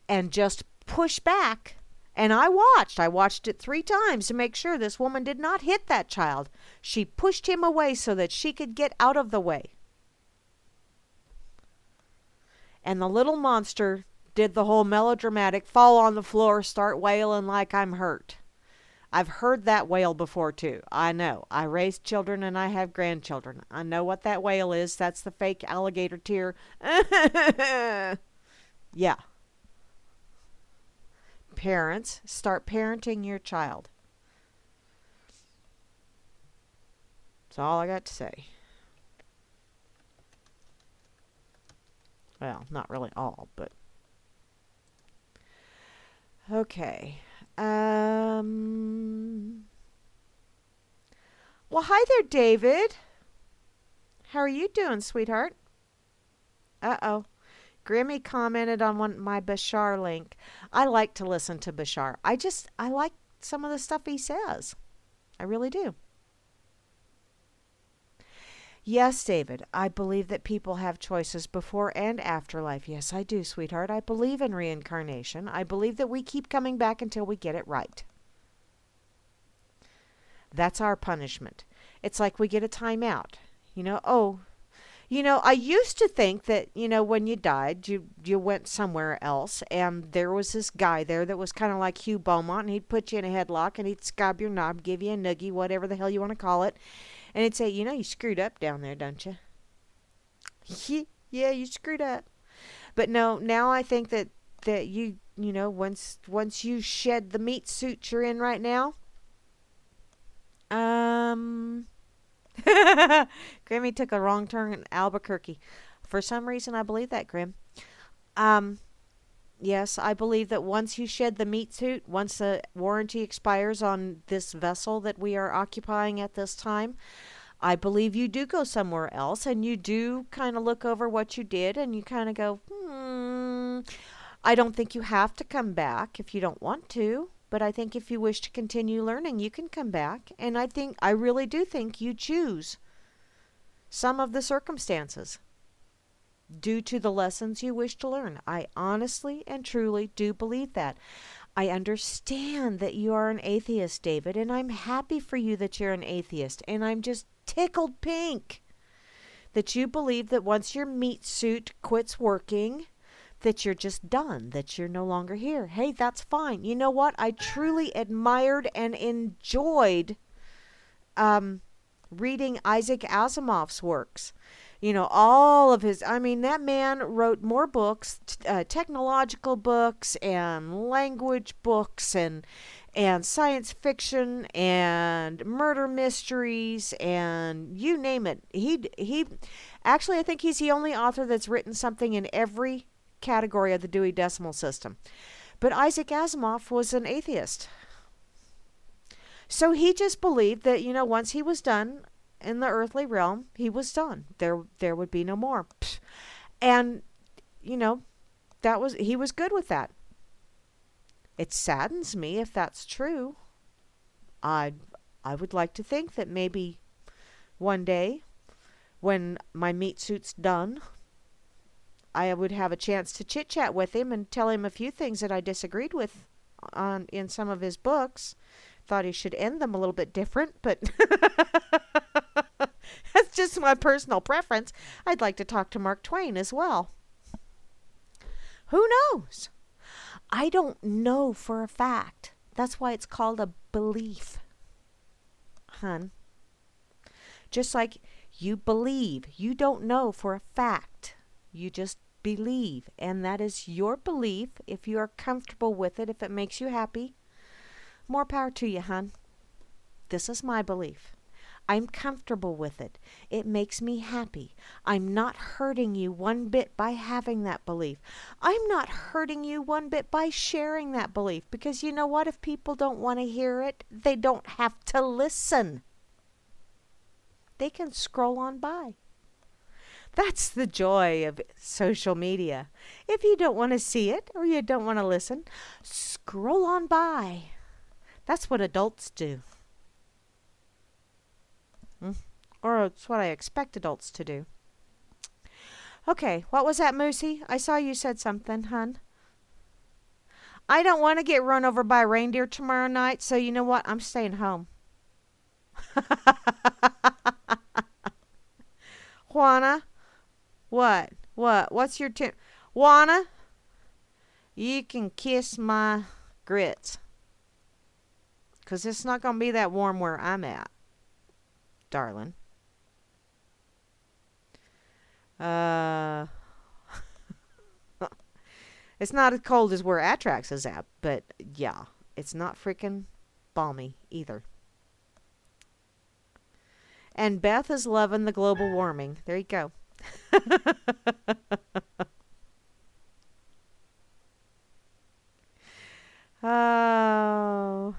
and just push back. And I watched it 3 times to make sure this woman did not hit that child. She pushed him away so that she could get out of the way. And the little monster did the whole melodramatic fall on the floor, start wailing like I'm hurt. I've heard that wail before too. I know. I raised children and I have grandchildren. I know what that wail is. That's the fake alligator tear. Yeah. Parents, start parenting your child. That's all I got to say. Well, not really all, but okay. Well, hi there, David. How are you doing, sweetheart? Uh-oh. Grammy commented on my Bashar link. I like to listen to Bashar. I like some of the stuff he says. I really do. Yes, David, I believe that people have choices before and after life. Yes, I do, sweetheart. I believe in reincarnation. I believe that we keep coming back until we get it right. That's our punishment. It's like we get a timeout. I used to think that, when you died, you went somewhere else, and there was this guy there that was kind of like Hugh Beaumont, and he'd put you in a headlock, and he'd scab your knob, give you a noogie, whatever the hell you want to call it, and he'd say, you screwed up down there, don't you? Yeah, you screwed up. But no, now I think that you, once you shed the meat suit you're in right now, Grammy took a wrong turn in Albuquerque. For some reason, I believe that, Grim. Yes, I believe that once you shed the meat suit, once the warranty expires on this vessel that we are occupying at this time, I believe you do go somewhere else, and you do kind of look over what you did, and you kind of go, I don't think you have to come back if you don't want to. But I think if you wish to continue learning, you can come back. And I really do think you choose some of the circumstances due to the lessons you wish to learn. I honestly and truly do believe that. I understand that you are an atheist, David, and I'm happy for you that you're an atheist. And I'm just tickled pink that you believe that once your meat suit quits working, that you're just done, that you're no longer here. Hey, that's fine. You know what? I truly admired and enjoyed reading Isaac Asimov's works. All of his, that man wrote more books, technological books and language books and science fiction and murder mysteries and you name it. He actually, I think he's the only author that's written something in every category of the Dewey Decimal System. But Isaac Asimov was an atheist. So he just believed that, once he was done in the earthly realm, he was done. There would be no more. And, he was good with that. It saddens me if that's true. I I would like to think that maybe one day when my meat suit's done, I would have a chance to chit chat with him and tell him a few things that I disagreed with in some of his books. Thought he should end them a little bit different, but that's just my personal preference. I'd like to talk to Mark Twain as well. Who knows? I don't know for a fact. That's why it's called a belief. Hun. Just like you believe. You don't know for a fact. You just believe. And that is your belief. If you are comfortable with it, if it makes you happy, more power to you, hun. This is my belief. I'm comfortable with it. It makes me happy. I'm not hurting you one bit by having that belief. I'm not hurting you one bit by sharing that belief. Because you know what? If people don't want to hear it, they don't have to listen. They can scroll on by. That's the joy of social media. If you don't want to see it or you don't want to listen, scroll on by. That's what adults do. Or it's what I expect adults to do. Okay, what was that, Moosey? I saw you said something, hun. I don't want to get run over by a reindeer tomorrow night, so you know what? I'm staying home. Juana? What? What's your tip? Juana? You can kiss my grits. Because it's not going to be that warm where I'm at, darling. It's not as cold as where Atrax is at, but yeah, it's not freaking balmy either. And Beth is loving the global warming. There you go. Oh,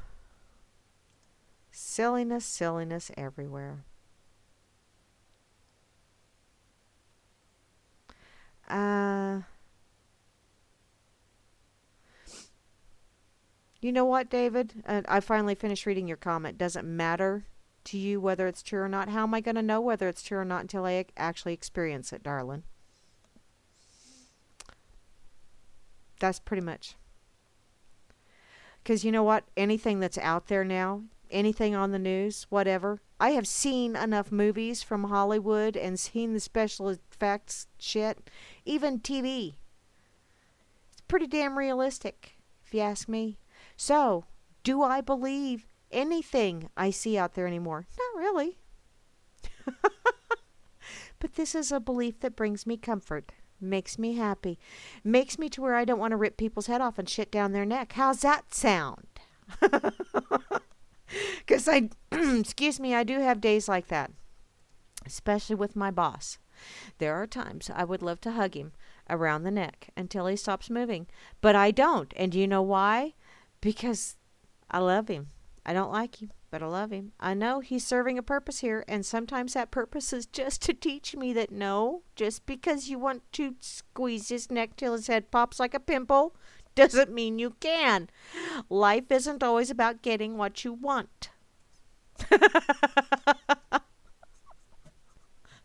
silliness everywhere. You know what, David? I finally finished reading your comment. Doesn't matter to you whether it's true or not. How am I going to know whether it's true or not until I actually experience it, darling? That's pretty much. Because you know what? Anything that's out there now, anything on the news, whatever. I have seen enough movies from Hollywood and seen the special effects shit. Even TV. It's pretty damn realistic, if you ask me. So, do I believe anything I see out there anymore? Not really. But this is a belief that brings me comfort. Makes me happy. Makes me to where I don't want to rip people's head off and shit down their neck. How's that sound? Because excuse me, I do have days like that. Especially with my boss. There are times I would love to hug him around the neck until he stops moving. But I don't. And do you know why? Because I love him. I don't like him, but I love him. I know he's serving a purpose here, and sometimes that purpose is just to teach me that no, just because you want to squeeze his neck till his head pops like a pimple, doesn't mean you can. Life isn't always about getting what you want.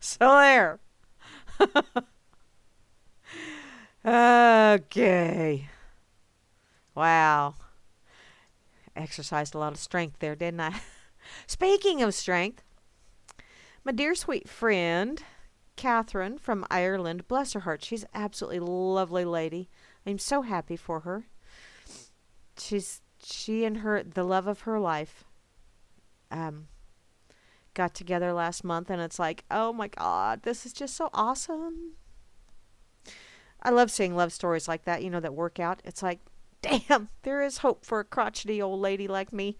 So there. Okay. Wow. Exercised a lot of strength there, didn't I? Speaking of strength, my dear sweet friend, Catherine from Ireland, bless her heart, she's an absolutely lovely lady. I'm so happy for her. She and the love of her life, got together last month, and it's like, oh my God, this is just so awesome. I love seeing love stories like that, that work out. It's like, damn, there is hope for a crotchety old lady like me.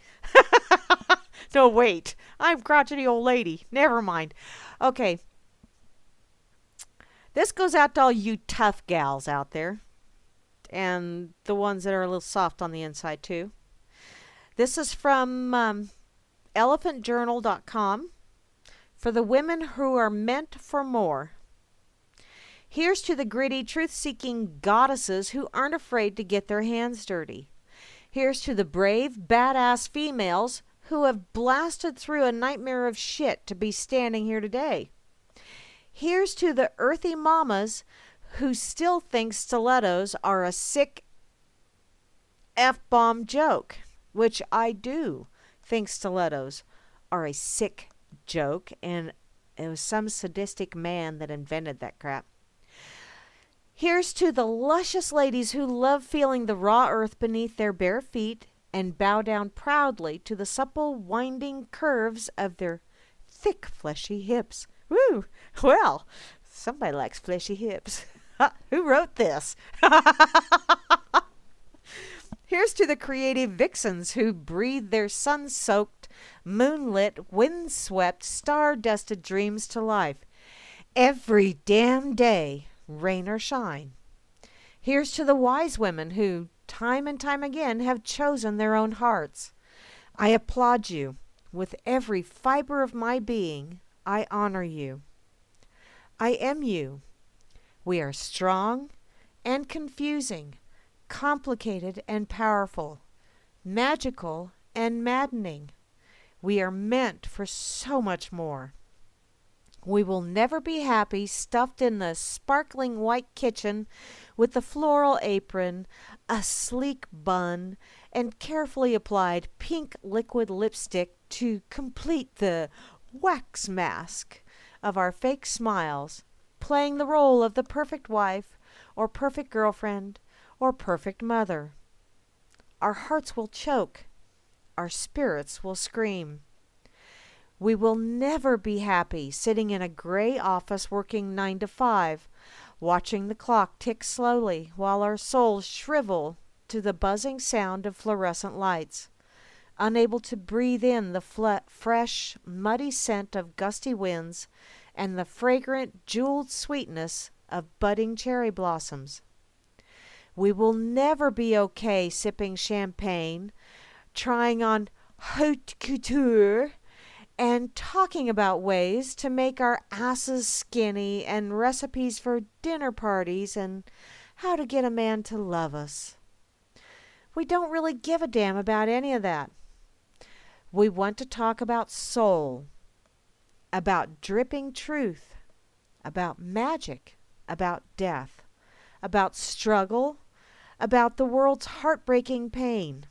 No, wait. I'm crotchety old lady. Never mind. Okay. This goes out to all you tough gals out there. And the ones that are a little soft on the inside, too. This is from elephantjournal.com. For the women who are meant for more. Here's to the gritty, truth-seeking goddesses who aren't afraid to get their hands dirty. Here's to the brave, badass females who have blasted through a nightmare of shit to be standing here today. Here's to the earthy mamas who still think stilettos are a sick F-bomb joke, which I do think stilettos are a sick joke, and it was some sadistic man that invented that crap. Here's to the luscious ladies who love feeling the raw earth beneath their bare feet and bow down proudly to the supple, winding curves of their thick, fleshy hips. Woo! Well, somebody likes fleshy hips. Who wrote this? Here's to the creative vixens who breathe their sun-soaked, moonlit, wind-swept, star-dusted dreams to life every damn day, rain or shine. Here's to the wise women who, time and time again, have chosen their own hearts. I applaud you. With every fiber of my being, I honor you. I am you. We are strong and confusing, complicated and powerful, magical and maddening. We are meant for so much more. We will never be happy stuffed in the sparkling white kitchen with the floral apron, a sleek bun, and carefully applied pink liquid lipstick to complete the wax mask of our fake smiles, playing the role of the perfect wife or perfect girlfriend or perfect mother. Our hearts will choke. Our spirits will scream. We will never be happy sitting in a gray office working 9 to 5, watching the clock tick slowly while our souls shrivel to the buzzing sound of fluorescent lights, unable to breathe in the fresh, muddy scent of gusty winds and the fragrant, jeweled sweetness of budding cherry blossoms. We will never be okay sipping champagne, trying on haute couture, and talking about ways to make our asses skinny and recipes for dinner parties and how to get a man to love us. We don't really give a damn about any of that. We want to talk about soul, about dripping truth, about magic, about death, about struggle, about the world's heartbreaking pain.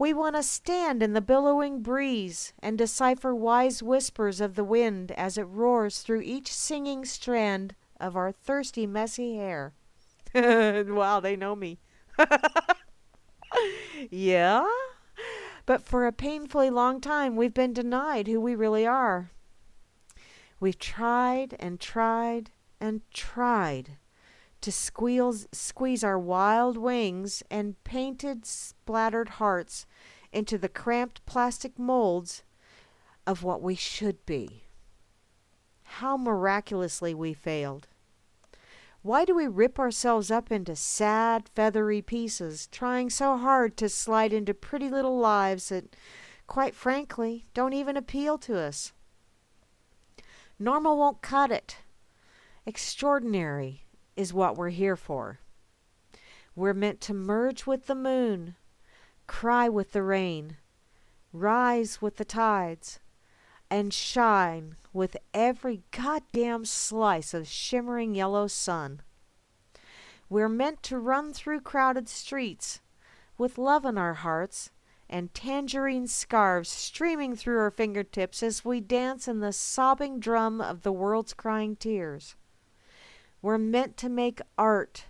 We want to stand in the billowing breeze and decipher wise whispers of the wind as it roars through each singing strand of our thirsty, messy hair. Wow, they know me. Yeah? But for a painfully long time, we've been denied who we really are. We've tried and tried and tried to squeeze our wild wings and painted, splattered hearts into the cramped plastic molds of what we should be. How miraculously we failed. Why do we rip ourselves up into sad, feathery pieces, trying so hard to slide into pretty little lives that, quite frankly, don't even appeal to us? Normal won't cut it. Extraordinary is what we're here for. We're meant to merge with the moon, cry with the rain, rise with the tides, and shine with every goddamn slice of shimmering yellow sun. We're meant to run through crowded streets with love in our hearts and tangerine scarves streaming through our fingertips as we dance in the sobbing drum of the world's crying tears. We're meant to make art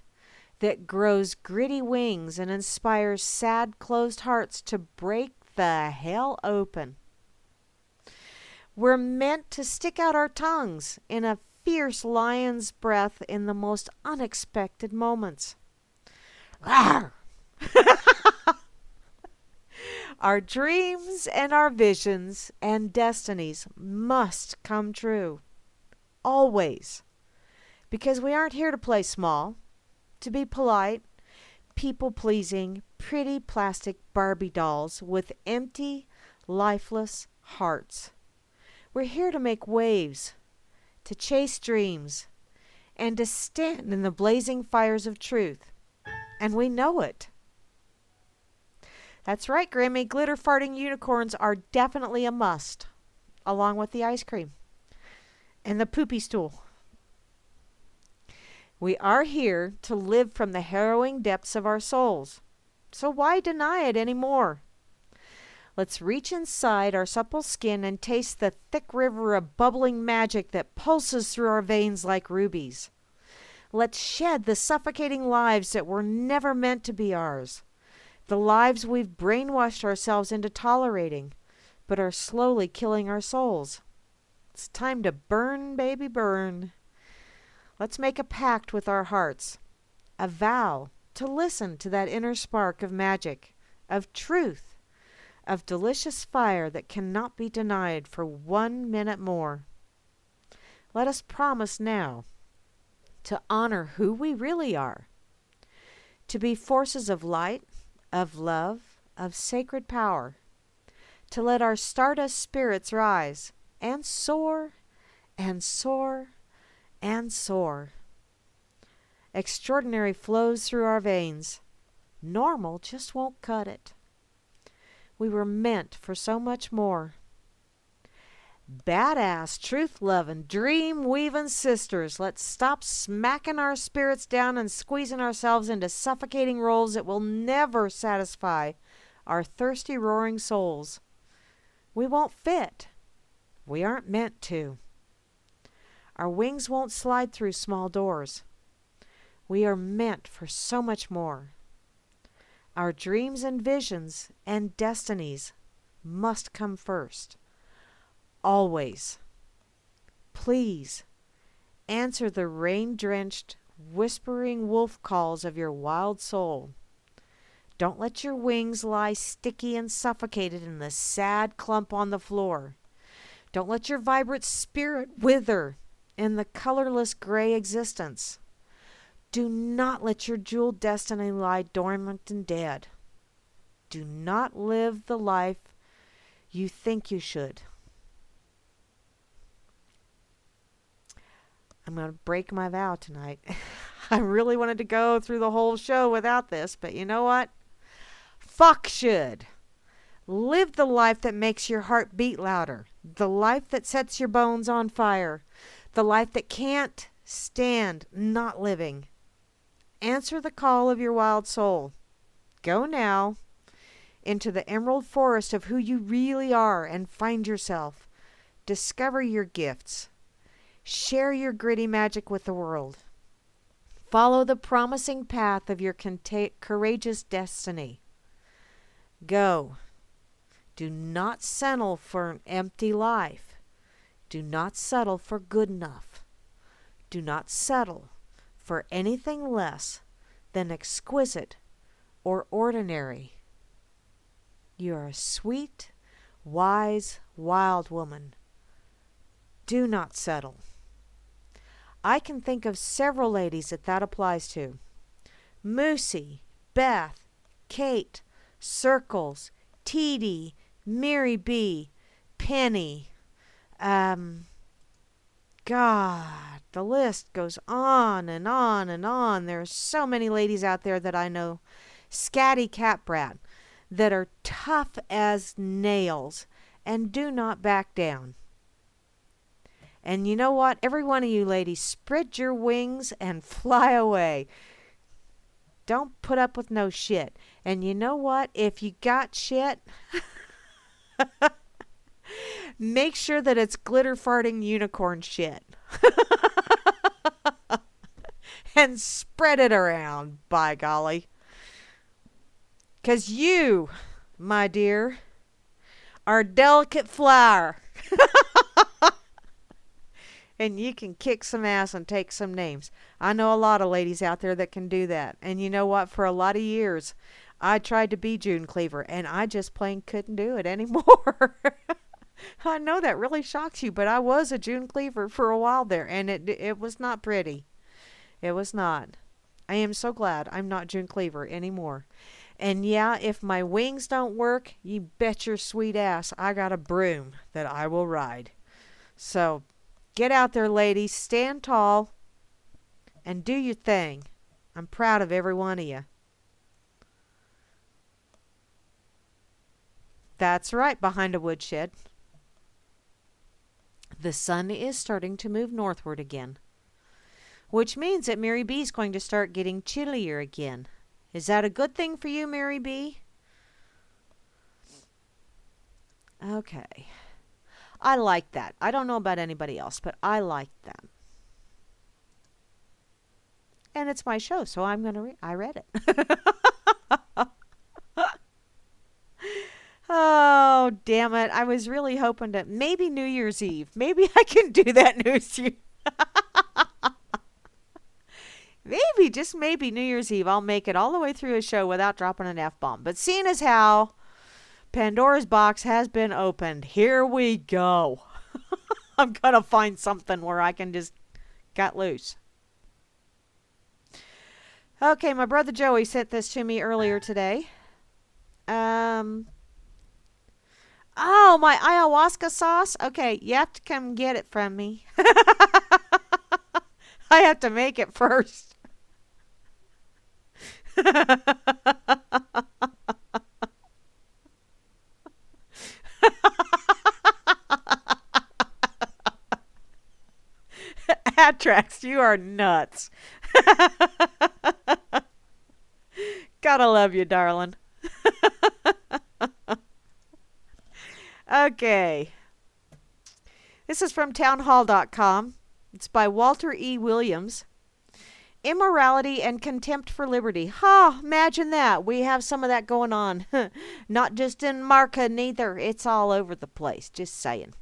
that grows gritty wings and inspires sad, closed hearts to break the hell open. We're meant to stick out our tongues in a fierce lion's breath in the most unexpected moments. Rawr! Our dreams and our visions and destinies must come true. Always. Because we aren't here to play small, to be polite, people-pleasing, pretty plastic Barbie dolls with empty, lifeless hearts. We're here to make waves, to chase dreams, and to stand in the blazing fires of truth. And we know it. That's right, Grammy. Glitter farting unicorns are definitely a must, along with the ice cream and the poopy stool. We are here to live from the harrowing depths of our souls. So why deny it anymore? Let's reach inside our supple skin and taste the thick river of bubbling magic that pulses through our veins like rubies. Let's shed the suffocating lives that were never meant to be ours. The lives we've brainwashed ourselves into tolerating, but are slowly killing our souls. It's time to burn, baby, burn. Let's make a pact with our hearts, a vow to listen to that inner spark of magic, of truth, of delicious fire that cannot be denied for 1 minute more. Let us promise now to honor who we really are, to be forces of light, of love, of sacred power, to let our stardust spirits rise and soar and soar and soar. Extraordinary flows through our veins. Normal just won't cut it. We were meant for so much more. Badass, truth-loving, dream-weaving sisters, let's stop smacking our spirits down and squeezing ourselves into suffocating roles that will never satisfy our thirsty, roaring souls. We won't fit. We aren't meant to. Our wings won't slide through small doors. We are meant for so much more. Our dreams and visions and destinies must come first. Always. Please answer the rain-drenched, whispering wolf calls of your wild soul. Don't let your wings lie sticky and suffocated in the sad clump on the floor. Don't let your vibrant spirit wither in the colorless gray existence. Do not let your jeweled destiny lie dormant and dead. Do not live the life you think you should. I'm going to break my vow tonight. I really wanted to go through the whole show without this, but you know what? Fuck should. Live the life that makes your heart beat louder. The life that sets your bones on fire. The life that can't stand not living. Answer the call of your wild soul. Go now into the emerald forest of who you really are and find yourself. Discover your gifts. Share your gritty magic with the world. Follow the promising path of your courageous destiny. Go. Do not settle for an empty life. Do not settle for good enough. Do not settle for anything less than exquisite or ordinary. You are a sweet, wise, wild woman. Do not settle. I can think of several ladies that applies to. Moosey, Beth, Kate, Circles, Teedy, Mary B., Penny. God, the list goes on and on and on. There are so many ladies out there that I know, scatty catbrat, that are tough as nails and do not back down. And you know what? Every one of you ladies, spread your wings and fly away. Don't put up with no shit. And you know what? If you got shit, make sure that it's glitter farting unicorn shit. And spread it around, by golly. 'Cause you, my dear, are a delicate flower. And you can kick some ass and take some names. I know a lot of ladies out there that can do that. And you know what? For a lot of years, I tried to be June Cleaver, and I just plain couldn't do it anymore. I know that really shocks you, but I was a June Cleaver for a while there, and it was not pretty. It was not. I am so glad I'm not June Cleaver anymore. And yeah, if my wings don't work, you bet your sweet ass I got a broom that I will ride. So get out there, ladies. Stand tall. and do your thing. I'm proud of every one of you. That's right, behind a woodshed. The sun is starting to move northward again, which means that Mary B is going to start getting chillier again. Is that a good thing for you, Mary B? Okay. I like that. I don't know about anybody else, but I like that. And it's my show, so I'm going to I read it. Oh, damn it. I was really hoping to maybe New Year's Eve. Maybe I can do that New Year's Eve. Maybe, just maybe New Year's Eve, I'll make it all the way through a show without dropping an F-bomb. But seeing as how Pandora's box has been opened, here we go. I'm going to find something where I can just get loose. Okay, my brother Joey sent this to me earlier today. Oh, my ayahuasca sauce? Okay, you have to come get it from me. I have to make it first. Atrax, you are nuts. Gotta love you, darling. Okay. This is from townhall.com. It's by Walter E. Williams. Immorality and contempt for liberty. Ha! Imagine that. We have some of that going on. Not just in Marca, neither. It's all over the place. Just saying.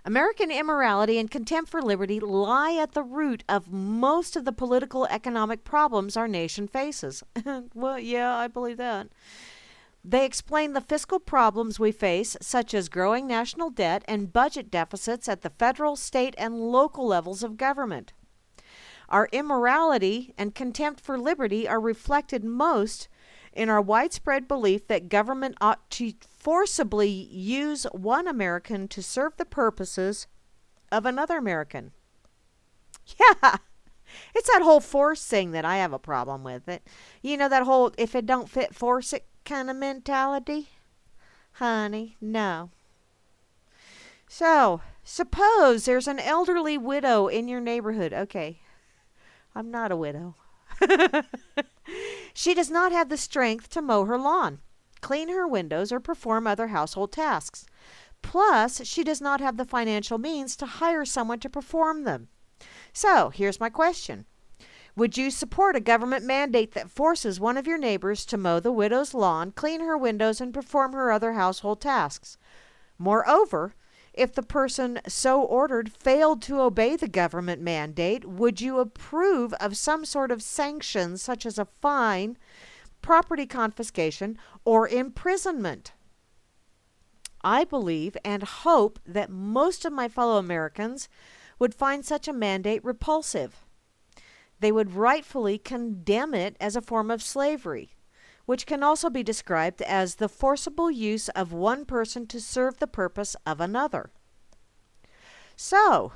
American immorality and contempt for liberty lie at the root of most of the political economic problems our nation faces. Well, yeah, I believe that. They explain the fiscal problems we face, such as growing national debt and budget deficits at the federal, state, and local levels of government. Our immorality and contempt for liberty are reflected most in our widespread belief that government ought to forcibly use one American to serve the purposes of another American. Yeah, it's that whole force thing that I have a problem with. It, you know, that whole if it don't fit, force it kind of mentality? Honey, no. So, suppose there's an elderly widow in your neighborhood. Okay, I'm not a widow. She does not have the strength to mow her lawn, clean her windows, or perform other household tasks. Plus, she does not have the financial means to hire someone to perform them. So, here's my question. Would you support a government mandate that forces one of your neighbors to mow the widow's lawn, clean her windows, and perform her other household tasks? Moreover, if the person so ordered failed to obey the government mandate, would you approve of some sort of sanctions such as a fine, property confiscation, or imprisonment? I believe and hope that most of my fellow Americans would find such a mandate repulsive. They would rightfully condemn it as a form of slavery, which can also be described as the forcible use of one person to serve the purpose of another. So,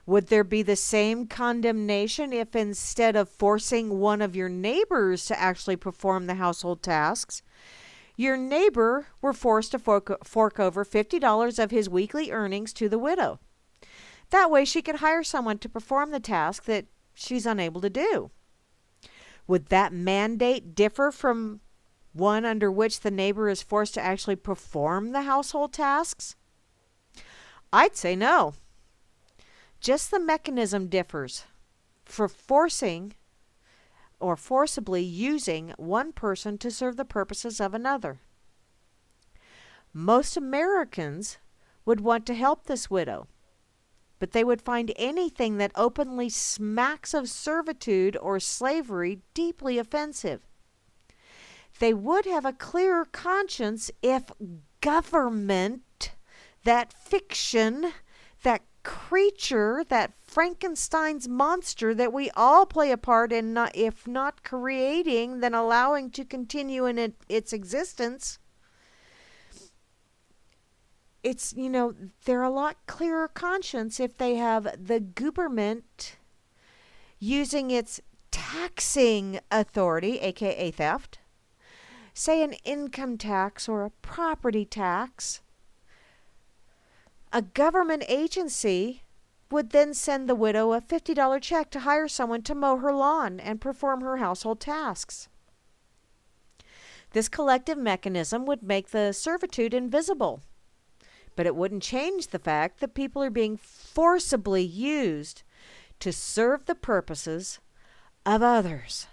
would there be the same condemnation if instead of forcing one of your neighbors to actually perform the household tasks, your neighbor were forced to fork over $50 of his weekly earnings to the widow? That way she could hire someone to perform the task that she's unable to do. Would that mandate differ from one under which the neighbor is forced to actually perform the household tasks? I'd say no. Just the mechanism differs. For forcing or forcibly using one person to serve the purposes of another. Most Americans would want to help this widow, but they would find anything that openly smacks of servitude or slavery deeply offensive. They would have a clearer conscience if government, that fiction, that creature, that Frankenstein's monster that we all play a part in, not, if not creating, then allowing to continue in its existence. It's, they're a lot clearer conscience if they have the government using its taxing authority, aka theft, say an income tax or a property tax, a government agency would then send the widow a $50 check to hire someone to mow her lawn and perform her household tasks. This collective mechanism would make the servitude invisible, but it wouldn't change the fact that people are being forcibly used to serve the purposes of others.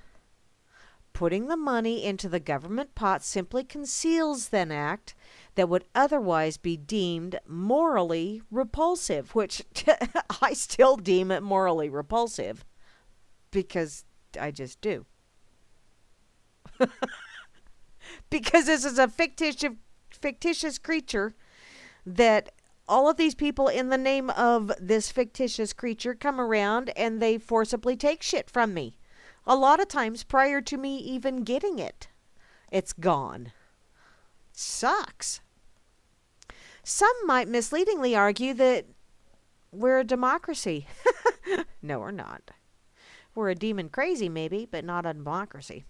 Putting the money into the government pot simply conceals an act that would otherwise be deemed morally repulsive, which I still deem it morally repulsive because I just do. Because this is a fictitious creature that all of these people in the name of this fictitious creature come around and they forcibly take shit from me. A lot of times prior to me even getting it. It's gone. Sucks. Some might misleadingly argue that we're a democracy. No, we're not. We're a demon crazy maybe, but not a democracy.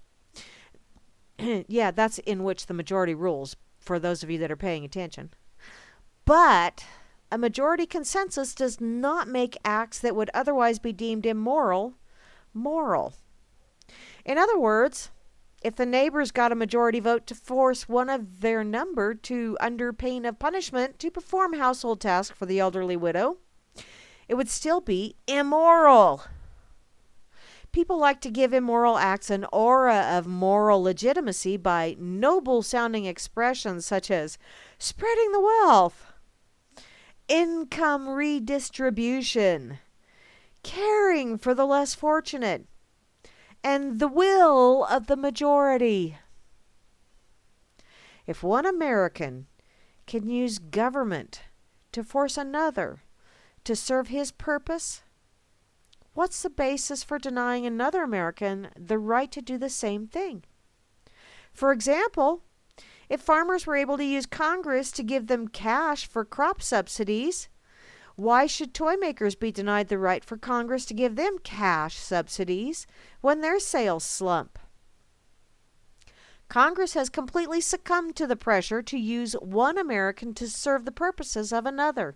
Yeah, that's in which the majority rules, for those of you that are paying attention. But a majority consensus does not make acts that would otherwise be deemed immoral, moral. In other words, if the neighbors got a majority vote to force one of their number to, under pain of punishment, to perform household tasks for the elderly widow, it would still be immoral. People like to give immoral acts an aura of moral legitimacy by noble-sounding expressions such as spreading the wealth, income redistribution, caring for the less fortunate, and the will of the majority. If one American can use government to force another to serve his purpose, what's the basis for denying another American the right to do the same thing? For example, if farmers were able to use Congress to give them cash for crop subsidies, why should toy makers be denied the right for Congress to give them cash subsidies when their sales slump? Congress has completely succumbed to the pressure to use one American to serve the purposes of another.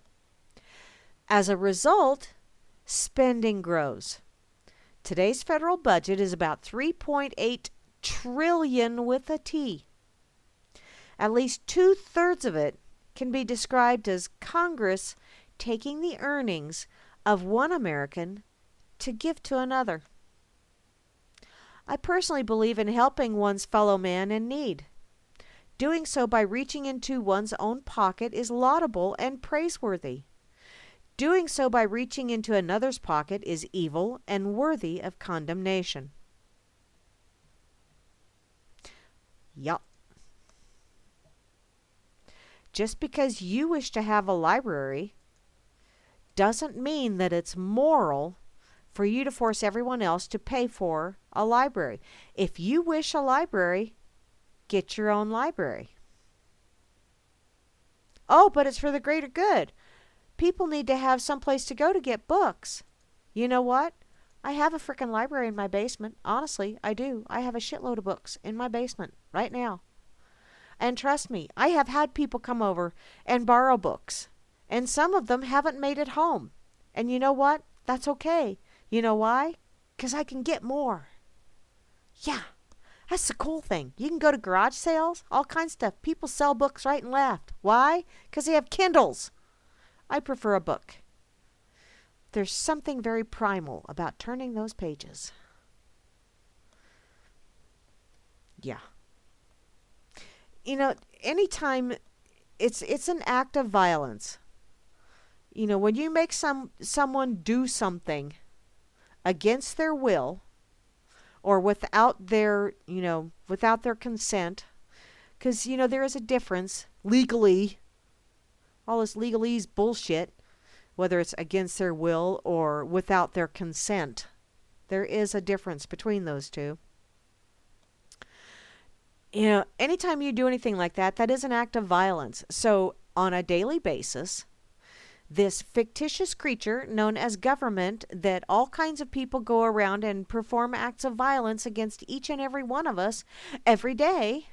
As a result, spending grows. Today's federal budget is about $3.8 trillion with a T. At least 2/3 of it can be described as Congress taking the earnings of one American to give to another. I personally believe in helping one's fellow man in need. Doing so by reaching into one's own pocket is laudable and praiseworthy. Doing so by reaching into another's pocket is evil and worthy of condemnation. Yup. Just because you wish to have a library doesn't mean that it's moral for you to force everyone else to pay for a library. If you wish a library, get your own library. Oh, but it's for the greater good. People need to have someplace to go to get books. You know what? I have a freaking library in my basement. Honestly, I do. I have a shitload of books in my basement right now. And trust me, I have had people come over and borrow books. And some of them haven't made it home. And you know what? That's okay. You know why? Because I can get more. Yeah, that's the cool thing. You can go to garage sales, all kinds of stuff. People sell books right and left. Why? Because they have Kindles. I prefer a book. There's something very primal about turning those pages. Yeah. You know, anytime it's an act of violence. You know, when you make someone do something against their will or without their consent, because, you know, there is a difference legally, all this legalese bullshit, whether it's against their will or without their consent. There is a difference between those two. You know, anytime you do anything like that, that is an act of violence. So on a daily basis, This fictitious creature known as government that all kinds of people go around and perform acts of violence against each and every one of us every day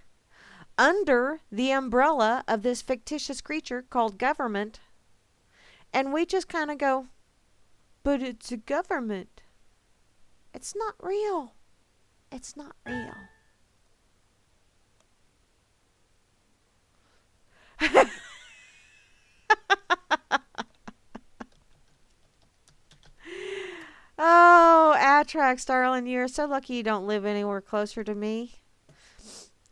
under the umbrella of this fictitious creature called government. And we just kind of go, but it's a government. It's not real. It's not real. Oh, Atrax, darling, you're so lucky you don't live anywhere closer to me.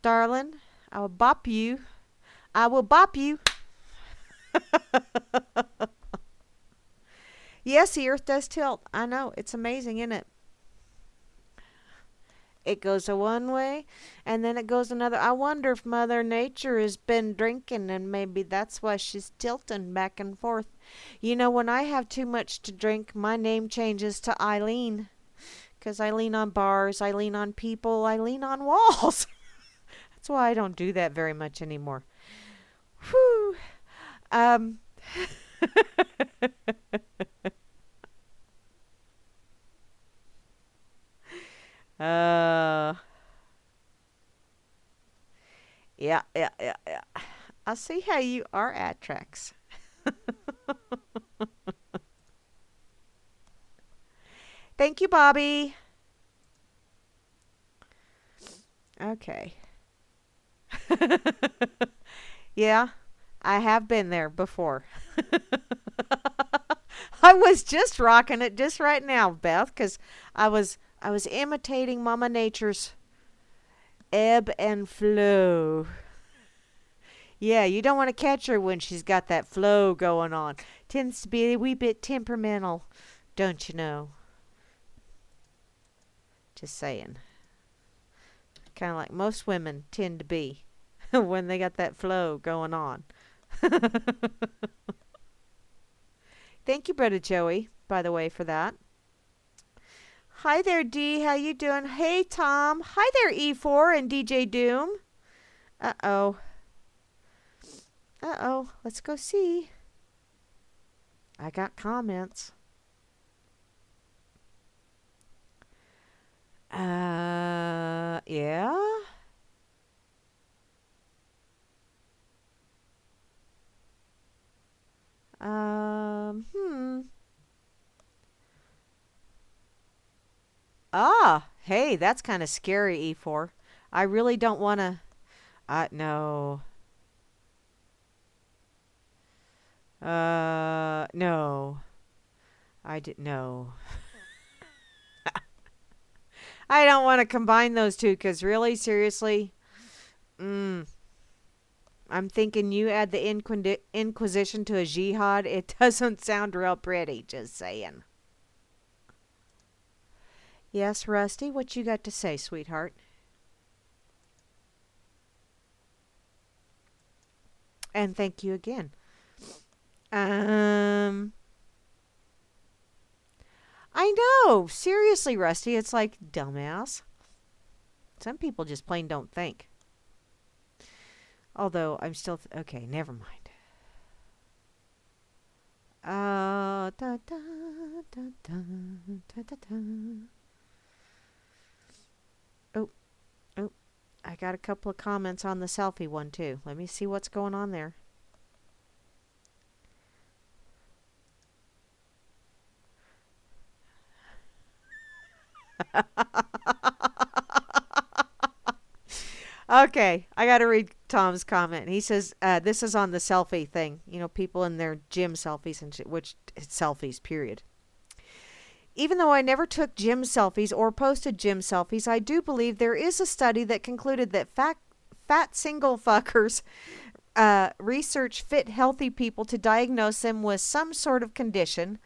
Darling, I will bop you. I will bop you. Yes, the earth does tilt. I know. It's amazing, isn't it? It goes a one way and then it goes another. I wonder if Mother Nature has been drinking and maybe that's why she's tilting back and forth. You know, when I have too much to drink, my name changes to Eileen. Because I lean on bars, I lean on people, I lean on walls. That's why I don't do that very much anymore. Whew. Um. uh. Yeah. I see how you are at Trex. Thank you, Bobby. Okay. Yeah, I have been there before. I was just rocking it just right now, Beth, because I was imitating Mama Nature's ebb and flow. Yeah, you don't want to catch her when she's got that flow going on. Tends to be a wee bit temperamental, don't you know? Just saying. Kind of like most women tend to be when they got that flow going on. Thank you, Brother Joey, by the way, for that. Hi there, D. How you doing? Hey, Tom. Hi there, E4 and DJ Doom. Uh-oh. Uh-oh. Let's go see. I got comments. Yeah? Ah, hey, that's kind of scary, E4. I really don't want to... no. No. I didn't know. I don't want to combine those two because really, seriously, I'm thinking you add the Inquisition to a jihad. It doesn't sound real pretty, just saying. Yes, Rusty, what you got to say, sweetheart? And thank you again. I know. Seriously, Rusty, it's like, dumbass. Some people just plain don't think. Although, I'm still... okay, never mind. Da, da, da, da, da, da, da. Oh, I got a couple of comments on the selfie one, too. Let me see what's going on there. Okay, I got to read Tom's comment. He says, this is on the selfie thing. You know, people in their gym selfies and shit, which it's selfies, period. Even though I never took gym selfies or posted gym selfies, I do believe there is a study that concluded that fat single fuckers research fit healthy people to diagnose them with some sort of condition.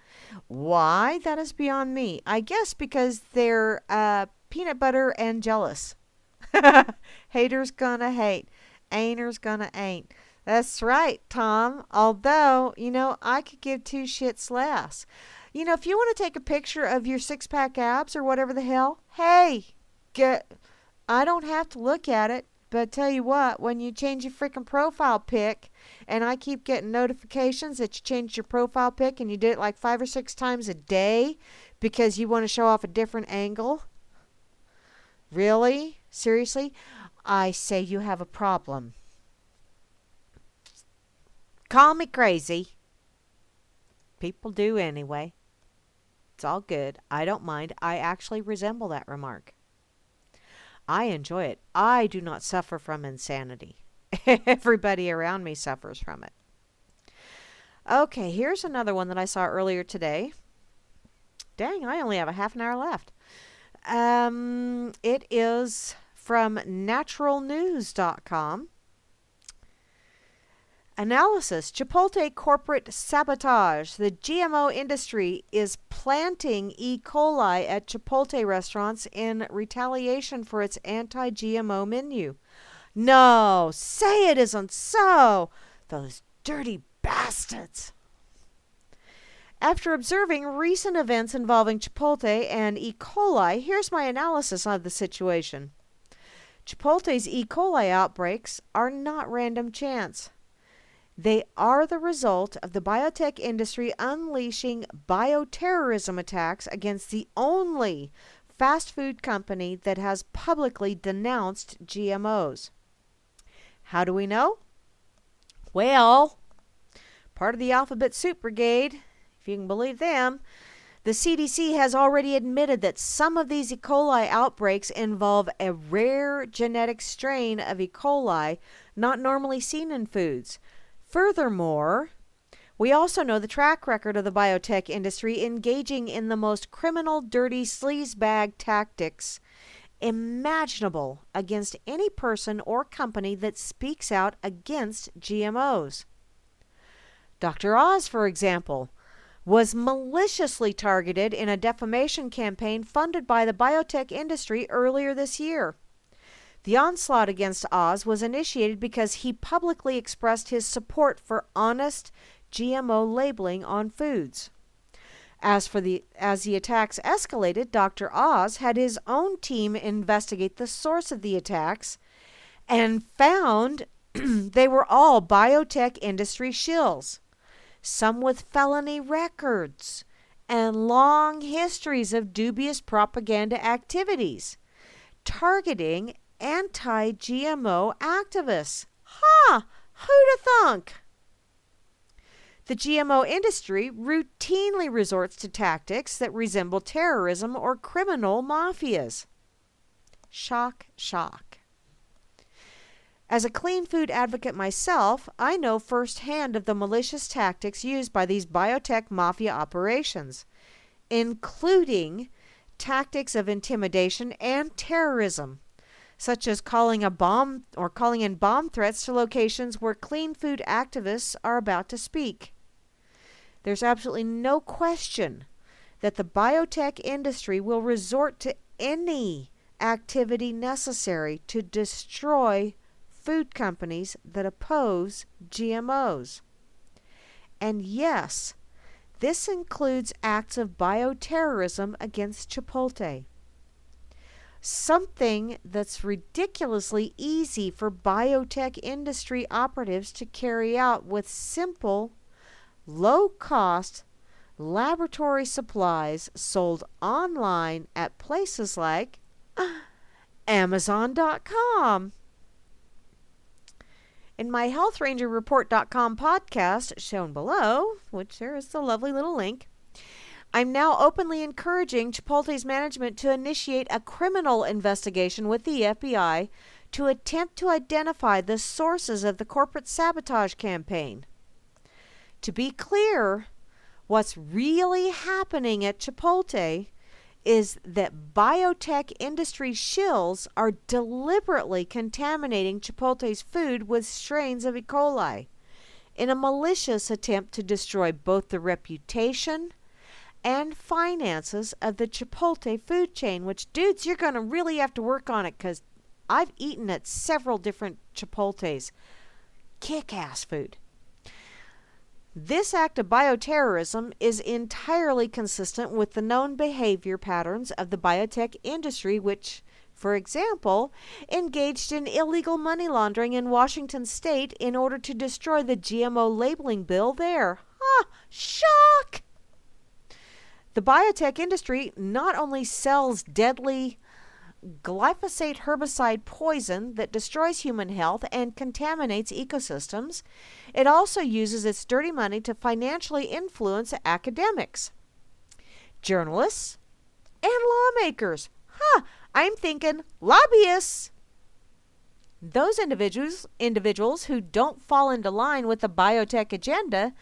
Why? That is beyond me. I guess because they're peanut butter and jealous. Haters gonna hate. Ain'ters gonna ain't. That's right, Tom. Although, you know, I could give two shits less. You know, if you want to take a picture of your six-pack abs or whatever the hell, hey, I don't have to look at it, But tell you what, when you change your freaking profile pic, and I keep getting notifications that you changed your profile pic and you did it like 5 or 6 times a day because you want to show off a different angle. Really? Seriously? I say you have a problem. Call me crazy. People do anyway. It's all good. I don't mind. I actually resemble that remark. I enjoy it. I do not suffer from insanity. Everybody around me suffers from it. Okay, here's another one that I saw earlier today. Dang, I only have a half an hour left. It is from naturalnews.com. Analysis: Chipotle corporate sabotage. The GMO industry is planting E. coli at Chipotle restaurants in retaliation for its anti-GMO menu. No, say it isn't so. Those dirty bastards. After observing recent events involving Chipotle and E. coli, here's my analysis of the situation. Chipotle's E. coli outbreaks are not random chance. They are the result of the biotech industry unleashing bioterrorism attacks against the only fast food company that has publicly denounced GMOs. How do we know? Well, part of the Alphabet Soup Brigade, if you can believe them, the CDC has already admitted that some of these E. coli outbreaks involve a rare genetic strain of E. coli not normally seen in foods. Furthermore, we also know the track record of the biotech industry engaging in the most criminal, dirty sleazebag tactics imaginable against any person or company that speaks out against GMOs. Dr. Oz, for example, was maliciously targeted in a defamation campaign funded by the biotech industry earlier this year. The onslaught against Oz was initiated because he publicly expressed his support for honest GMO labeling on foods. As the attacks escalated, Dr. Oz had his own team investigate the source of the attacks and found they were all biotech industry shills, some with felony records and long histories of dubious propaganda activities, targeting anti-GMO activists. Ha! Who'da thunk? The GMO industry routinely resorts to tactics that resemble terrorism or criminal mafias. Shock, shock. As a clean food advocate myself, I know firsthand of the malicious tactics used by these biotech mafia operations, including tactics of intimidation and terrorism, such as calling in bomb threats to locations where clean food activists are about to speak. There's absolutely no question that the biotech industry will resort to any activity necessary to destroy food companies that oppose GMOs. And yes, this includes acts of bioterrorism against Chipotle. Something that's ridiculously easy for biotech industry operatives to carry out with simple, low-cost laboratory supplies sold online at places like Amazon.com. In my HealthRangerReport.com podcast, shown below, which there is the lovely little link, I'm now openly encouraging Chipotle's management to initiate a criminal investigation with the FBI to attempt to identify the sources of the corporate sabotage campaign. To be clear, what's really happening at Chipotle is that biotech industry shills are deliberately contaminating Chipotle's food with strains of E. coli in a malicious attempt to destroy both the reputation and finances of the Chipotle food chain, which, dudes, you're going to really have to work on it because I've eaten at several different Chipotles. Kick-ass food. This act of bioterrorism is entirely consistent with the known behavior patterns of the biotech industry, which for example, engaged in illegal money laundering in Washington state in order to destroy the GMO labeling bill there. Ah, shock! The biotech industry not only sells deadly glyphosate herbicide poison that destroys human health and contaminates ecosystems, it also uses its dirty money to financially influence academics, journalists, and lawmakers. I'm thinking lobbyists. Those individuals who don't fall into line with the biotech agenda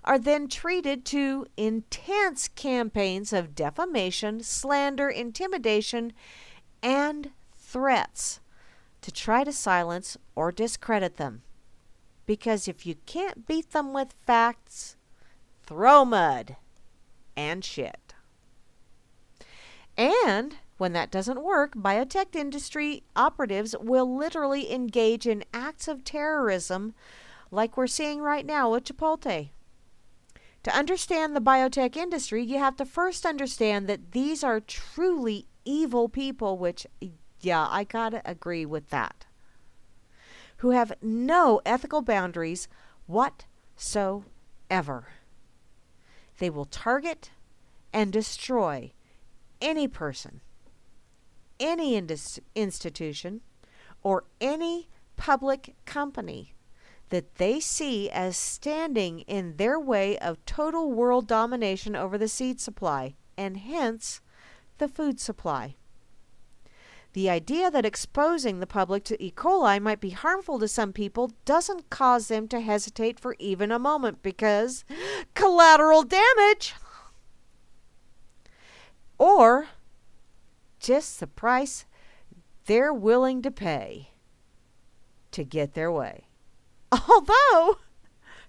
are then treated to intense campaigns of defamation, slander, intimidation, and threats to try to silence or discredit them. Because if you can't beat them with facts, throw mud and shit. And when that doesn't work, biotech industry operatives will literally engage in acts of terrorism like we're seeing right now with Chipotle. To understand the biotech industry, you have to first understand that these are truly evil people, which, yeah, I gotta agree with that, who have no ethical boundaries whatsoever. They will target and destroy any person, any institution, or any public company that they see as standing in their way of total world domination over the seed supply, and hence the food supply. The idea that exposing the public to E. coli might be harmful to some people doesn't cause them to hesitate for even a moment, because collateral damage, or just the price they're willing to pay to get their way. Although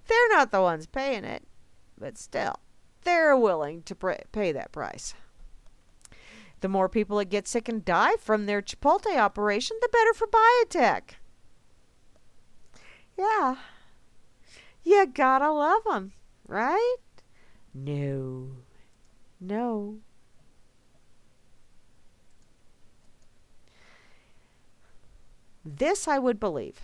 they're not the ones paying it, but still, they're willing to pay that price. The more people that get sick and die from their Chipotle operation, the better for biotech. Yeah, you gotta love them, right? No. This I would believe.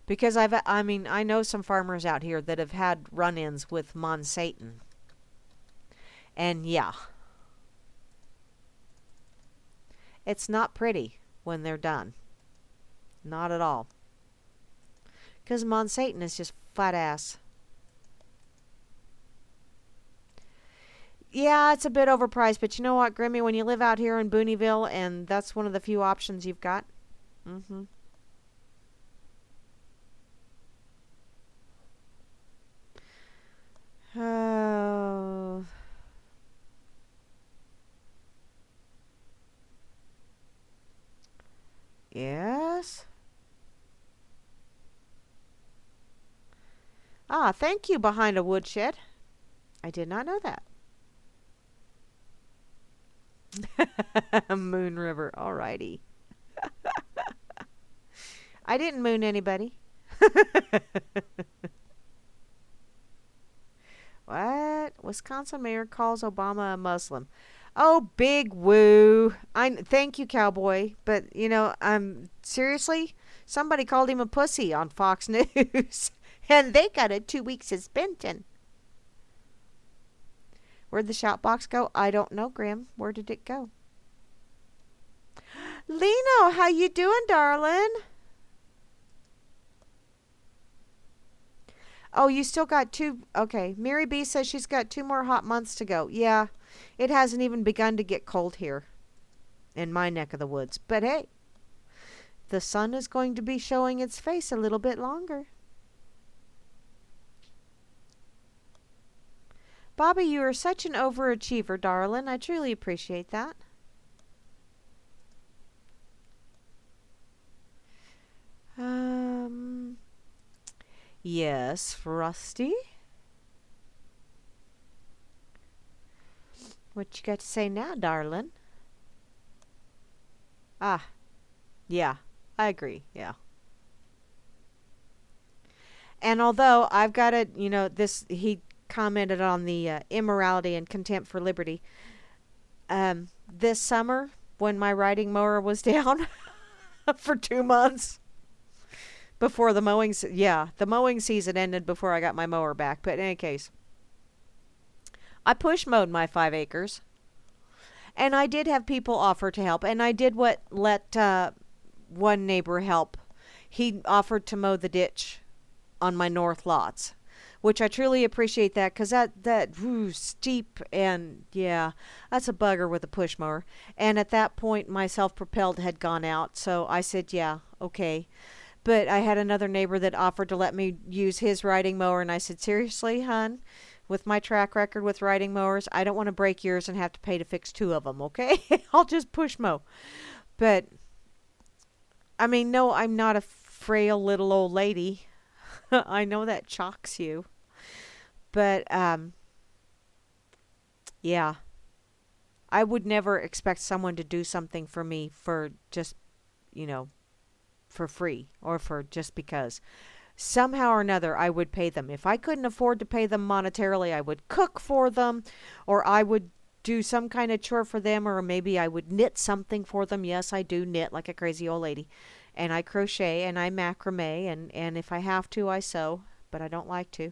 Because I know some farmers out here that have had run-ins with Monsanto. And yeah, it's not pretty when they're done. Not at all. Because Monsanto is just flat ass. Yeah, it's a bit overpriced, but you know what, Grammy, when you live out here in Booneyville and that's one of the few options you've got. Oh. Yes. Ah, thank you, behind a woodshed. I did not know that. Moon River. Alrighty. I didn't moon anybody. What? Wisconsin mayor calls Obama a Muslim. Oh, big woo. Thank you, cowboy. But, seriously, somebody called him a pussy on Fox News. And they got a 2-week suspension. Where'd the shout box go? I don't know, Grim. Where did it go? Lino, how you doing, darling? Oh, you still got 2. Okay. Mary B says she's got 2 more hot months to go. Yeah, it hasn't even begun to get cold here in my neck of the woods. But hey, the sun is going to be showing its face a little bit longer. Bobby, you are such an overachiever, darling. I truly appreciate that. Yes, Rusty? What you got to say now, darling? Ah, yeah, I agree, yeah. And although I've got to, commented on the immorality and contempt for liberty. This summer, when my riding mower was down for 2 months before the mowing, the mowing season ended before I got my mower back. But in any case, I push mowed my 5 acres, and I did have people offer to help, and I did let one neighbor help. He offered to mow the ditch on my north lots, which I truly appreciate that, because that steep, and yeah, that's a bugger with a push mower. And at that point, my self-propelled had gone out, so I said, yeah, okay. But I had another neighbor that offered to let me use his riding mower, and I said, seriously, hon? With my track record with riding mowers, I don't want to break yours and have to pay to fix 2 of them, okay? I'll just push mow. But, I mean, no, I'm not a frail little old lady. I know that shocks you. But, yeah. I would never expect someone to do something for me for just, for free or for just because. Somehow or another, I would pay them. If I couldn't afford to pay them monetarily, I would cook for them, or I would do some kind of chore for them, or maybe I would knit something for them. Yes, I do knit like a crazy old lady. And I crochet, and I macrame, and if I have to, I sew, but I don't like to.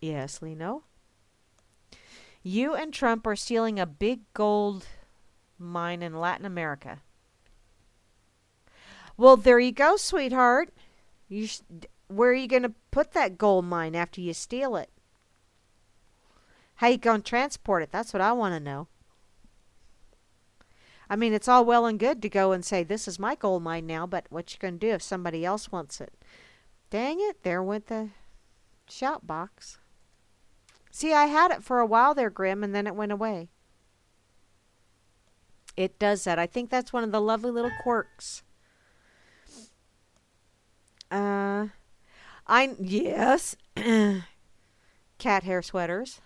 Yes, Lino? You and Trump are stealing a big gold mine in Latin America. Well, there you go, sweetheart. Where are you going to put that gold mine after you steal it? How you going to transport it? That's what I want to know. I mean, it's all well and good to go and say, this is my gold mine now, but what you going to do if somebody else wants it? Dang it, there went the shout box. See, I had it for a while there, Grim, and then it went away. It does that. I think that's one of the lovely little quirks. Yes, cat hair sweaters.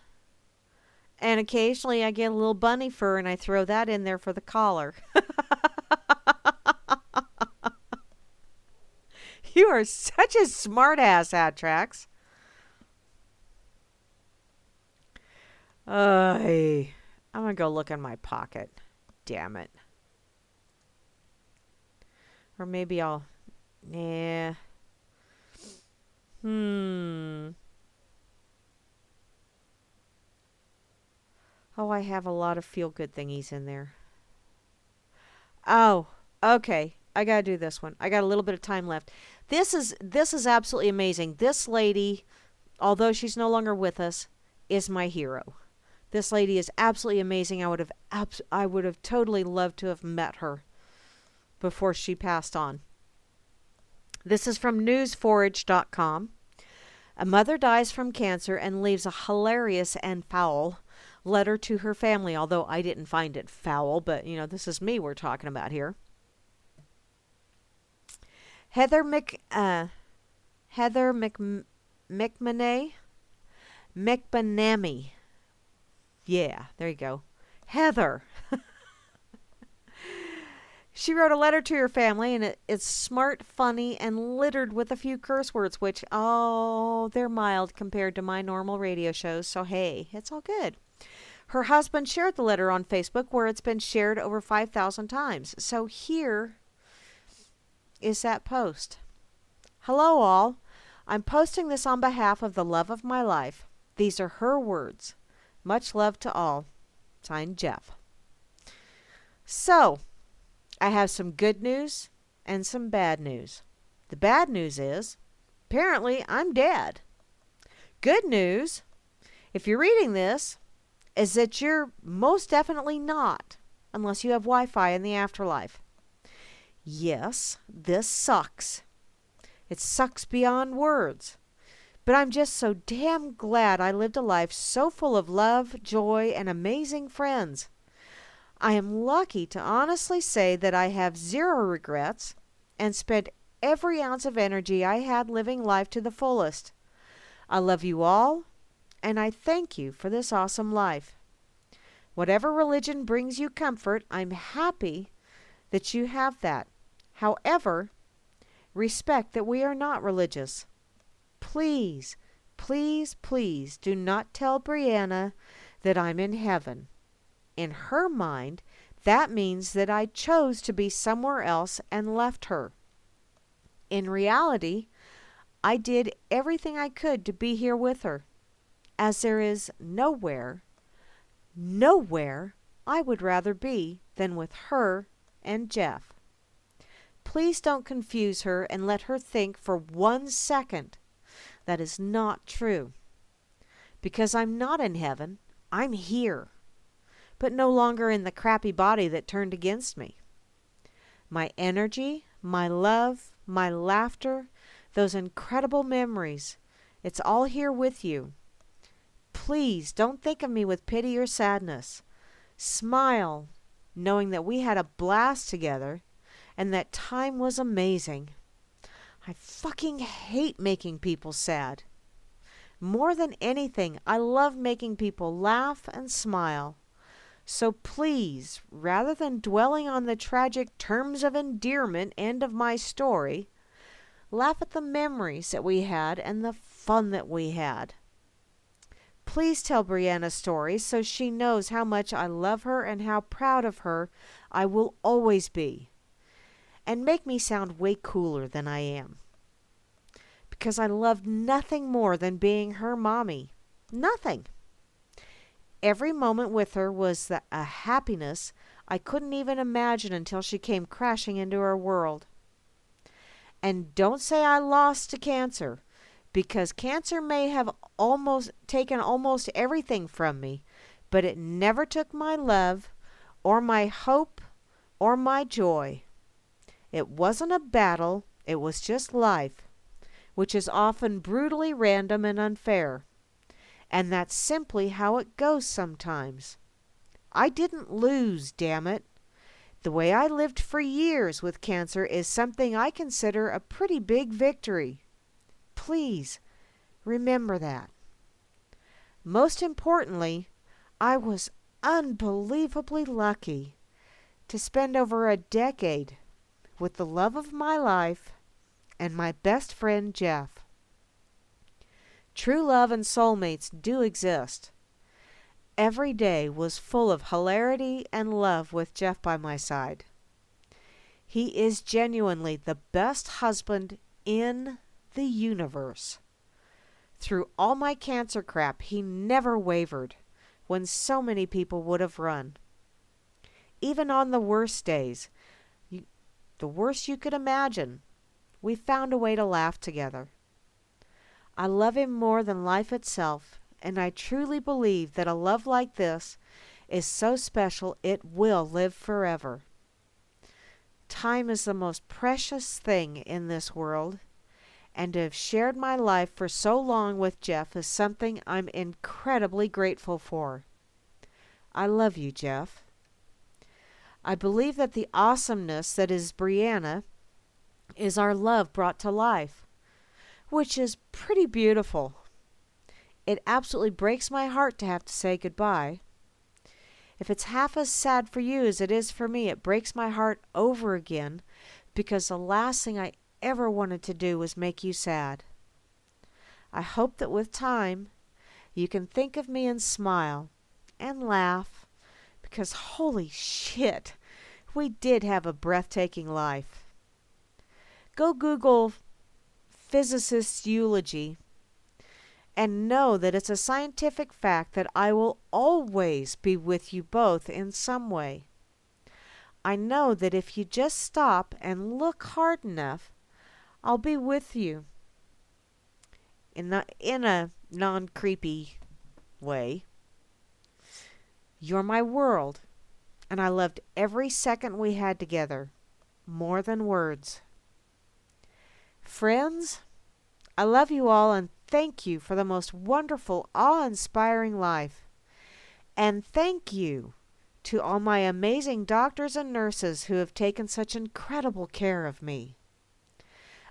And occasionally I get a little bunny fur and I throw that in there for the collar. You are such a smart ass, Atrax. I'm going to go look in my pocket. Damn it. Or maybe I'll... Nah. Oh, I have a lot of feel-good thingies in there. Oh, okay. I gotta do this one. I got a little bit of time left. This is absolutely amazing. This lady, although she's no longer with us, is my hero. This lady is absolutely amazing. I would have totally loved to have met her before she passed on. This is from newsforage.com. A mother dies from cancer and leaves a hilarious and foul letter to her family, although I didn't find it foul, but, this is me we're talking about here. Heather McManamy. Yeah, there you go. Heather. She wrote a letter to her family, and it's smart, funny, and littered with a few curse words, which, they're mild compared to my normal radio shows, so hey, it's all good. Her husband shared the letter on Facebook, where it's been shared over 5,000 times. So here is that post. Hello, all. I'm posting this on behalf of the love of my life. These are her words. Much love to all. Signed, Jeff. So, I have some good news and some bad news. The bad news is, apparently, I'm dead. Good news, if you're reading this, is that you're most definitely not, unless you have Wi-Fi in the afterlife. Yes, this sucks. It sucks beyond words. But I'm just so damn glad I lived a life so full of love, joy, and amazing friends. I am lucky to honestly say that I have zero regrets and spent every ounce of energy I had living life to the fullest. I love you all, and I thank you for this awesome life. Whatever religion brings you comfort, I'm happy that you have that. However, respect that we are not religious. Please, please, please do not tell Brianna that I'm in heaven. In her mind, that means that I chose to be somewhere else and left her. In reality, I did everything I could to be here with her, as there is nowhere I would rather be than with her and Jeff. Please don't confuse her and let her think for 1 second that is not true. Because I'm not in heaven, I'm here, but no longer in the crappy body that turned against me. My energy, my love, my laughter, those incredible memories, it's all here with you. Please don't think of me with pity or sadness. Smile, knowing that we had a blast together and that time was amazing. I fucking hate making people sad. More than anything, I love making people laugh and smile. So please, rather than dwelling on the tragic terms of endearment end of my story, laugh at the memories that we had and the fun that we had. Please tell Brianna stories so she knows how much I love her and how proud of her I will always be. And make me sound way cooler than I am. Because I loved nothing more than being her mommy. Nothing. Every moment with her was a happiness I couldn't even imagine until she came crashing into our world. And don't say I lost to cancer, because cancer may have taken almost everything from me, but it never took my love, or my hope, or my joy. It wasn't a battle, it was just life, which is often brutally random and unfair. And that's simply how it goes sometimes. I didn't lose, damn it. The way I lived for years with cancer is something I consider a pretty big victory. Please, remember that. Most importantly, I was unbelievably lucky to spend over a decade with the love of my life and my best friend Jeff. True love and soulmates do exist. Every day was full of hilarity and love with Jeff by my side. He is genuinely the best husband in the universe. Through all my cancer crap, he never wavered when so many people would have run. Even on the worst days, the worst you could imagine, we found a way to laugh together. I love him more than life itself, and I truly believe that a love like this is so special it will live forever. Time is the most precious thing in this world, and to have shared my life for so long with Jeff is something I'm incredibly grateful for. I love you, Jeff. I believe that the awesomeness that is Brianna is our love brought to life, which is pretty beautiful. It absolutely breaks my heart to have to say goodbye. If it's half as sad for you as it is for me, it breaks my heart over again, because the last thing I ever wanted to do was make you sad. I hope that with time, you can think of me and smile and laugh, because holy shit, we did have a breathtaking life. Go Google physicist's eulogy and know that it's a scientific fact that I will always be with you both in some way. I know that if you just stop and look hard enough, I'll be with you in a non-creepy way. You're my world, and I loved every second we had together, more than words. Friends, I love you all and thank you for the most wonderful, awe-inspiring life. And thank you to all my amazing doctors and nurses who have taken such incredible care of me.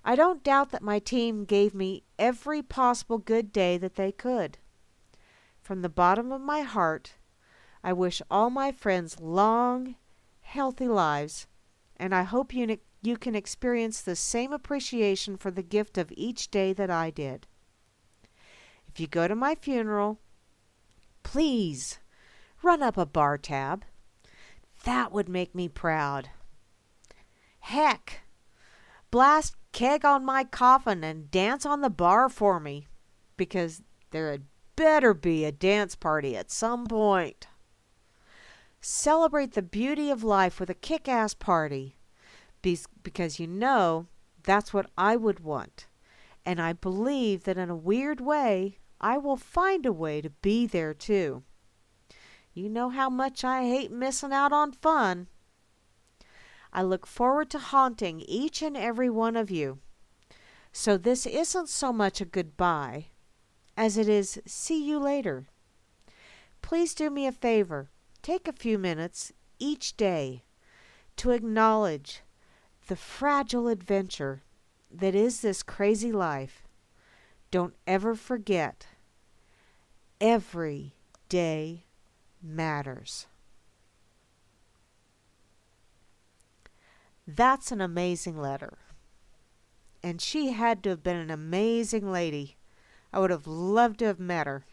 I don't doubt that my team gave me every possible good day that they could. From the bottom of my heart, I wish all my friends long, healthy lives, and I hope you you can experience the same appreciation for the gift of each day that I did. If you go to my funeral, please run up a bar tab. That would make me proud. Heck, blast keg on my coffin and dance on the bar for me, because there had better be a dance party at some point. Celebrate the beauty of life with a kick-ass party, because you know that's what I would want. And I believe that in a weird way, I will find a way to be there too. You know how much I hate missing out on fun. I look forward to haunting each and every one of you. So this isn't so much a goodbye as it is see you later. Please do me a favor. Take a few minutes each day to acknowledge the fragile adventure that is this crazy life. Don't ever forget, every day matters. That's an amazing letter. And she had to have been an amazing lady. I would have loved to have met her.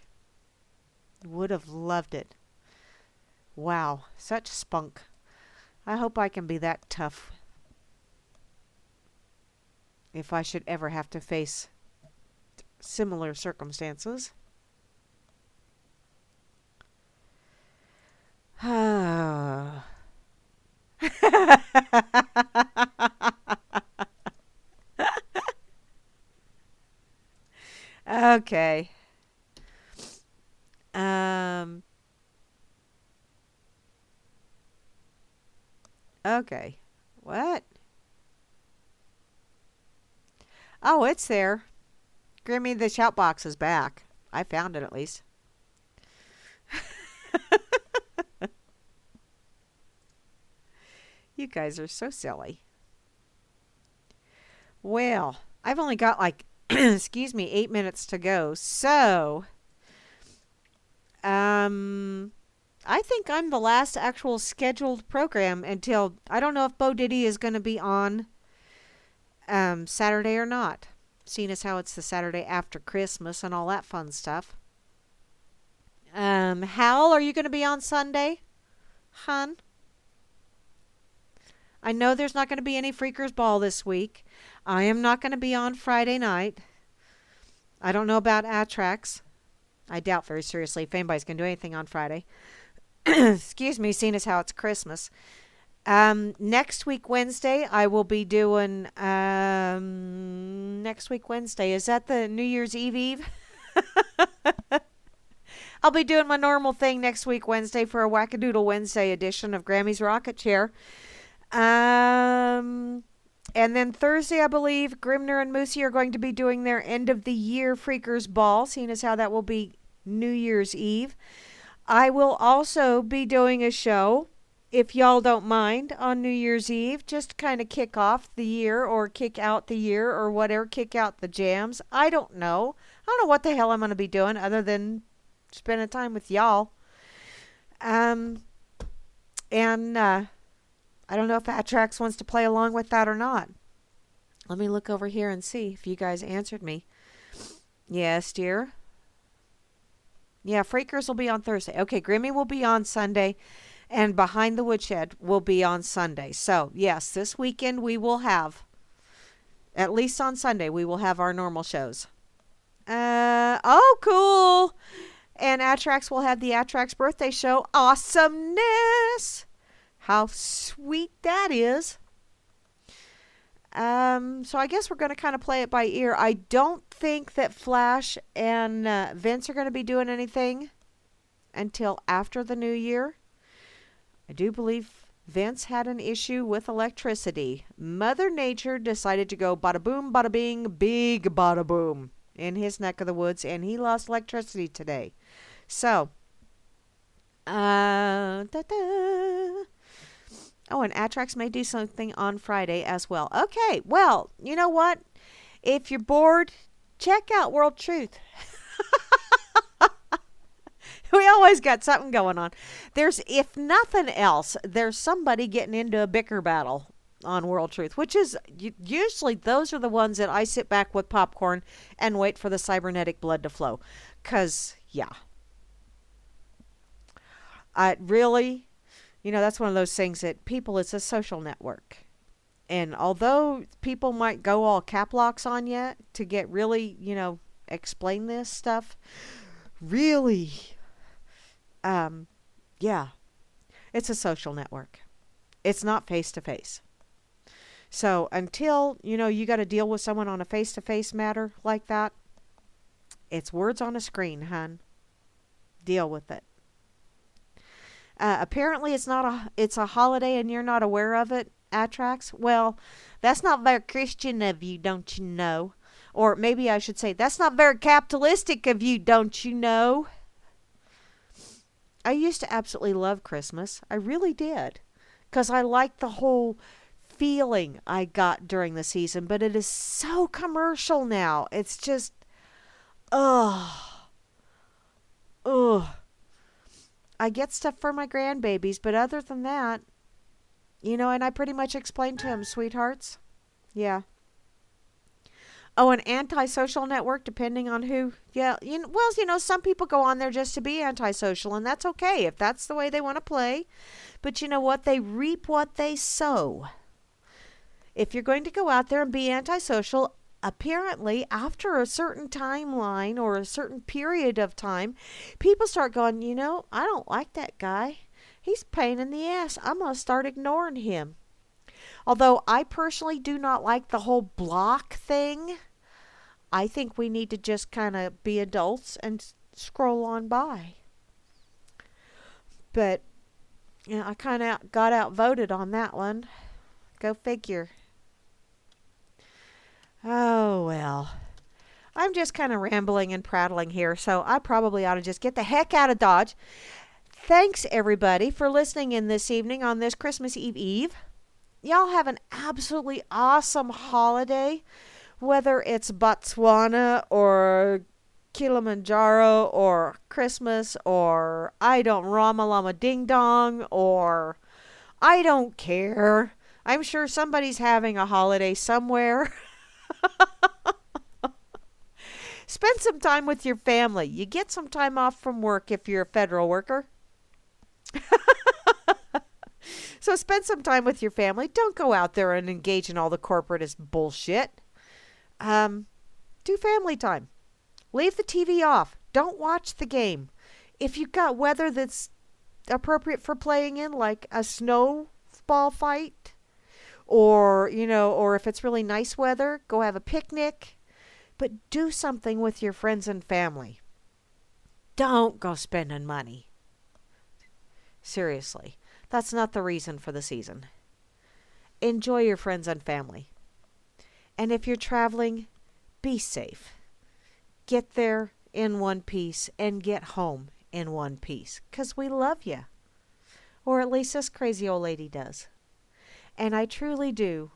Would have loved it. Wow, such spunk. I hope I can be that tough if I should ever have to face similar circumstances. Okay. Okay. What? Oh, it's there. Grammy, the shout box is back. I found it at least. You guys are so silly. Well, I've only got like, excuse me, 8 minutes to go. So, I think I'm the last actual scheduled program until, I don't know if Bo Diddy is going to be on Saturday or not, seeing as how it's the Saturday after Christmas and all that fun stuff. Hal, are you going to be on Sunday, hun? I know there's not going to be any Freakers Ball this week. I am not going to be on Friday night. I don't know about Atrax. I doubt very seriously if anybody's going to do anything on Friday. Excuse me, seeing as how it's Christmas. Next week, Wednesday, I will be doing, next week, Wednesday, is that the New Year's Eve? I'll be doing my normal thing next week, Wednesday, for a Wackadoodle Wednesday edition of Grammy's Rocket Chair. And then Thursday, I believe, Grimner and Moosey are going to be doing their end of the year Freakers Ball, seeing as how that will be New Year's Eve. I will also be doing a show, if y'all don't mind, on New Year's Eve, just to kind of kick off the year or kick out the year or whatever, kick out the jams. I don't know. I don't know what the hell I'm going to be doing other than spending time with y'all. I don't know if Atrax wants to play along with that or not. Let me look over here and see if you guys answered me. Yes, dear. Yeah, Freakers will be on Thursday. Okay, Grimmy will be on Sunday, and Behind the Woodshed will be on Sunday. So, yes, this weekend we will have, at least on Sunday, we will have our normal shows. Oh, cool. And Atrax will have the Atrax birthday show. Awesomeness. How sweet that is. So I guess we're going to kind of play it by ear. I don't think that Flash and Vince are going to be doing anything until after the new year. I do believe Vince had an issue with electricity. Mother Nature decided to go bada boom, bada bing, big bada boom in his neck of the woods, and he lost electricity today. So, Oh, and Atrax may do something on Friday as well. Okay, well, you know what? If you're bored, check out World Truth. We always got something going on. There's, if nothing else, there's somebody getting into a bicker battle on World Truth, which is usually those are the ones that I sit back with popcorn and wait for the cybernetic blood to flow. Because, yeah, I really, that's one of those things that people, it's a social network. And although people might go all cap locks on you to get really, explain this stuff, really, yeah, it's a social network. It's not face to face. So until, you got to deal with someone on a face to face matter like that, it's words on a screen, hun. Deal with it. Apparently it's a holiday and you're not aware of it, Atrax. Well, that's not very Christian of you, don't you know? Or maybe I should say, that's not very capitalistic of you, don't you know? I used to absolutely love Christmas. I really did. Because I liked the whole feeling I got during the season. But it is so commercial now. It's just, ugh. Ugh. I get stuff for my grandbabies, but other than that, and I pretty much explained to them, sweethearts. Yeah. Oh, an antisocial network, depending on who. Yeah, some people go on there just to be antisocial, and that's okay if that's the way they want to play. But you know what? They reap what they sow. If you're going to go out there and be antisocial, apparently after a certain timeline or a certain period of time, people start going, I don't like that guy. He's a pain in the ass. I'm going to start ignoring him. Although I personally do not like the whole block thing. I think we need to just kind of be adults and scroll on by. But, I kind of got outvoted on that one. Go figure. Oh, well. I'm just kind of rambling and prattling here, so I probably ought to just get the heck out of Dodge. Thanks, everybody, for listening in this evening on this Christmas Eve. Y'all have an absolutely awesome holiday, whether it's Botswana or Kilimanjaro or Christmas or Rama Lama Ding Dong or I don't care. I'm sure somebody's having a holiday somewhere. Spend some time with your family. You get some time off from work if you're a federal worker. So spend some time with your family. Don't go out there and engage in all the corporatist bullshit. Do family time. Leave the TV off. Don't watch the game. If you've got weather that's appropriate for playing in, like a snowball fight, or if it's really nice weather, go have a picnic. But do something with your friends and family. Don't go spending money. Seriously. That's not the reason for the season. Enjoy your friends and family. And if you're traveling, be safe. Get there in one piece and get home in one piece. 'Cause we love you. Or at least this crazy old lady does. And I truly do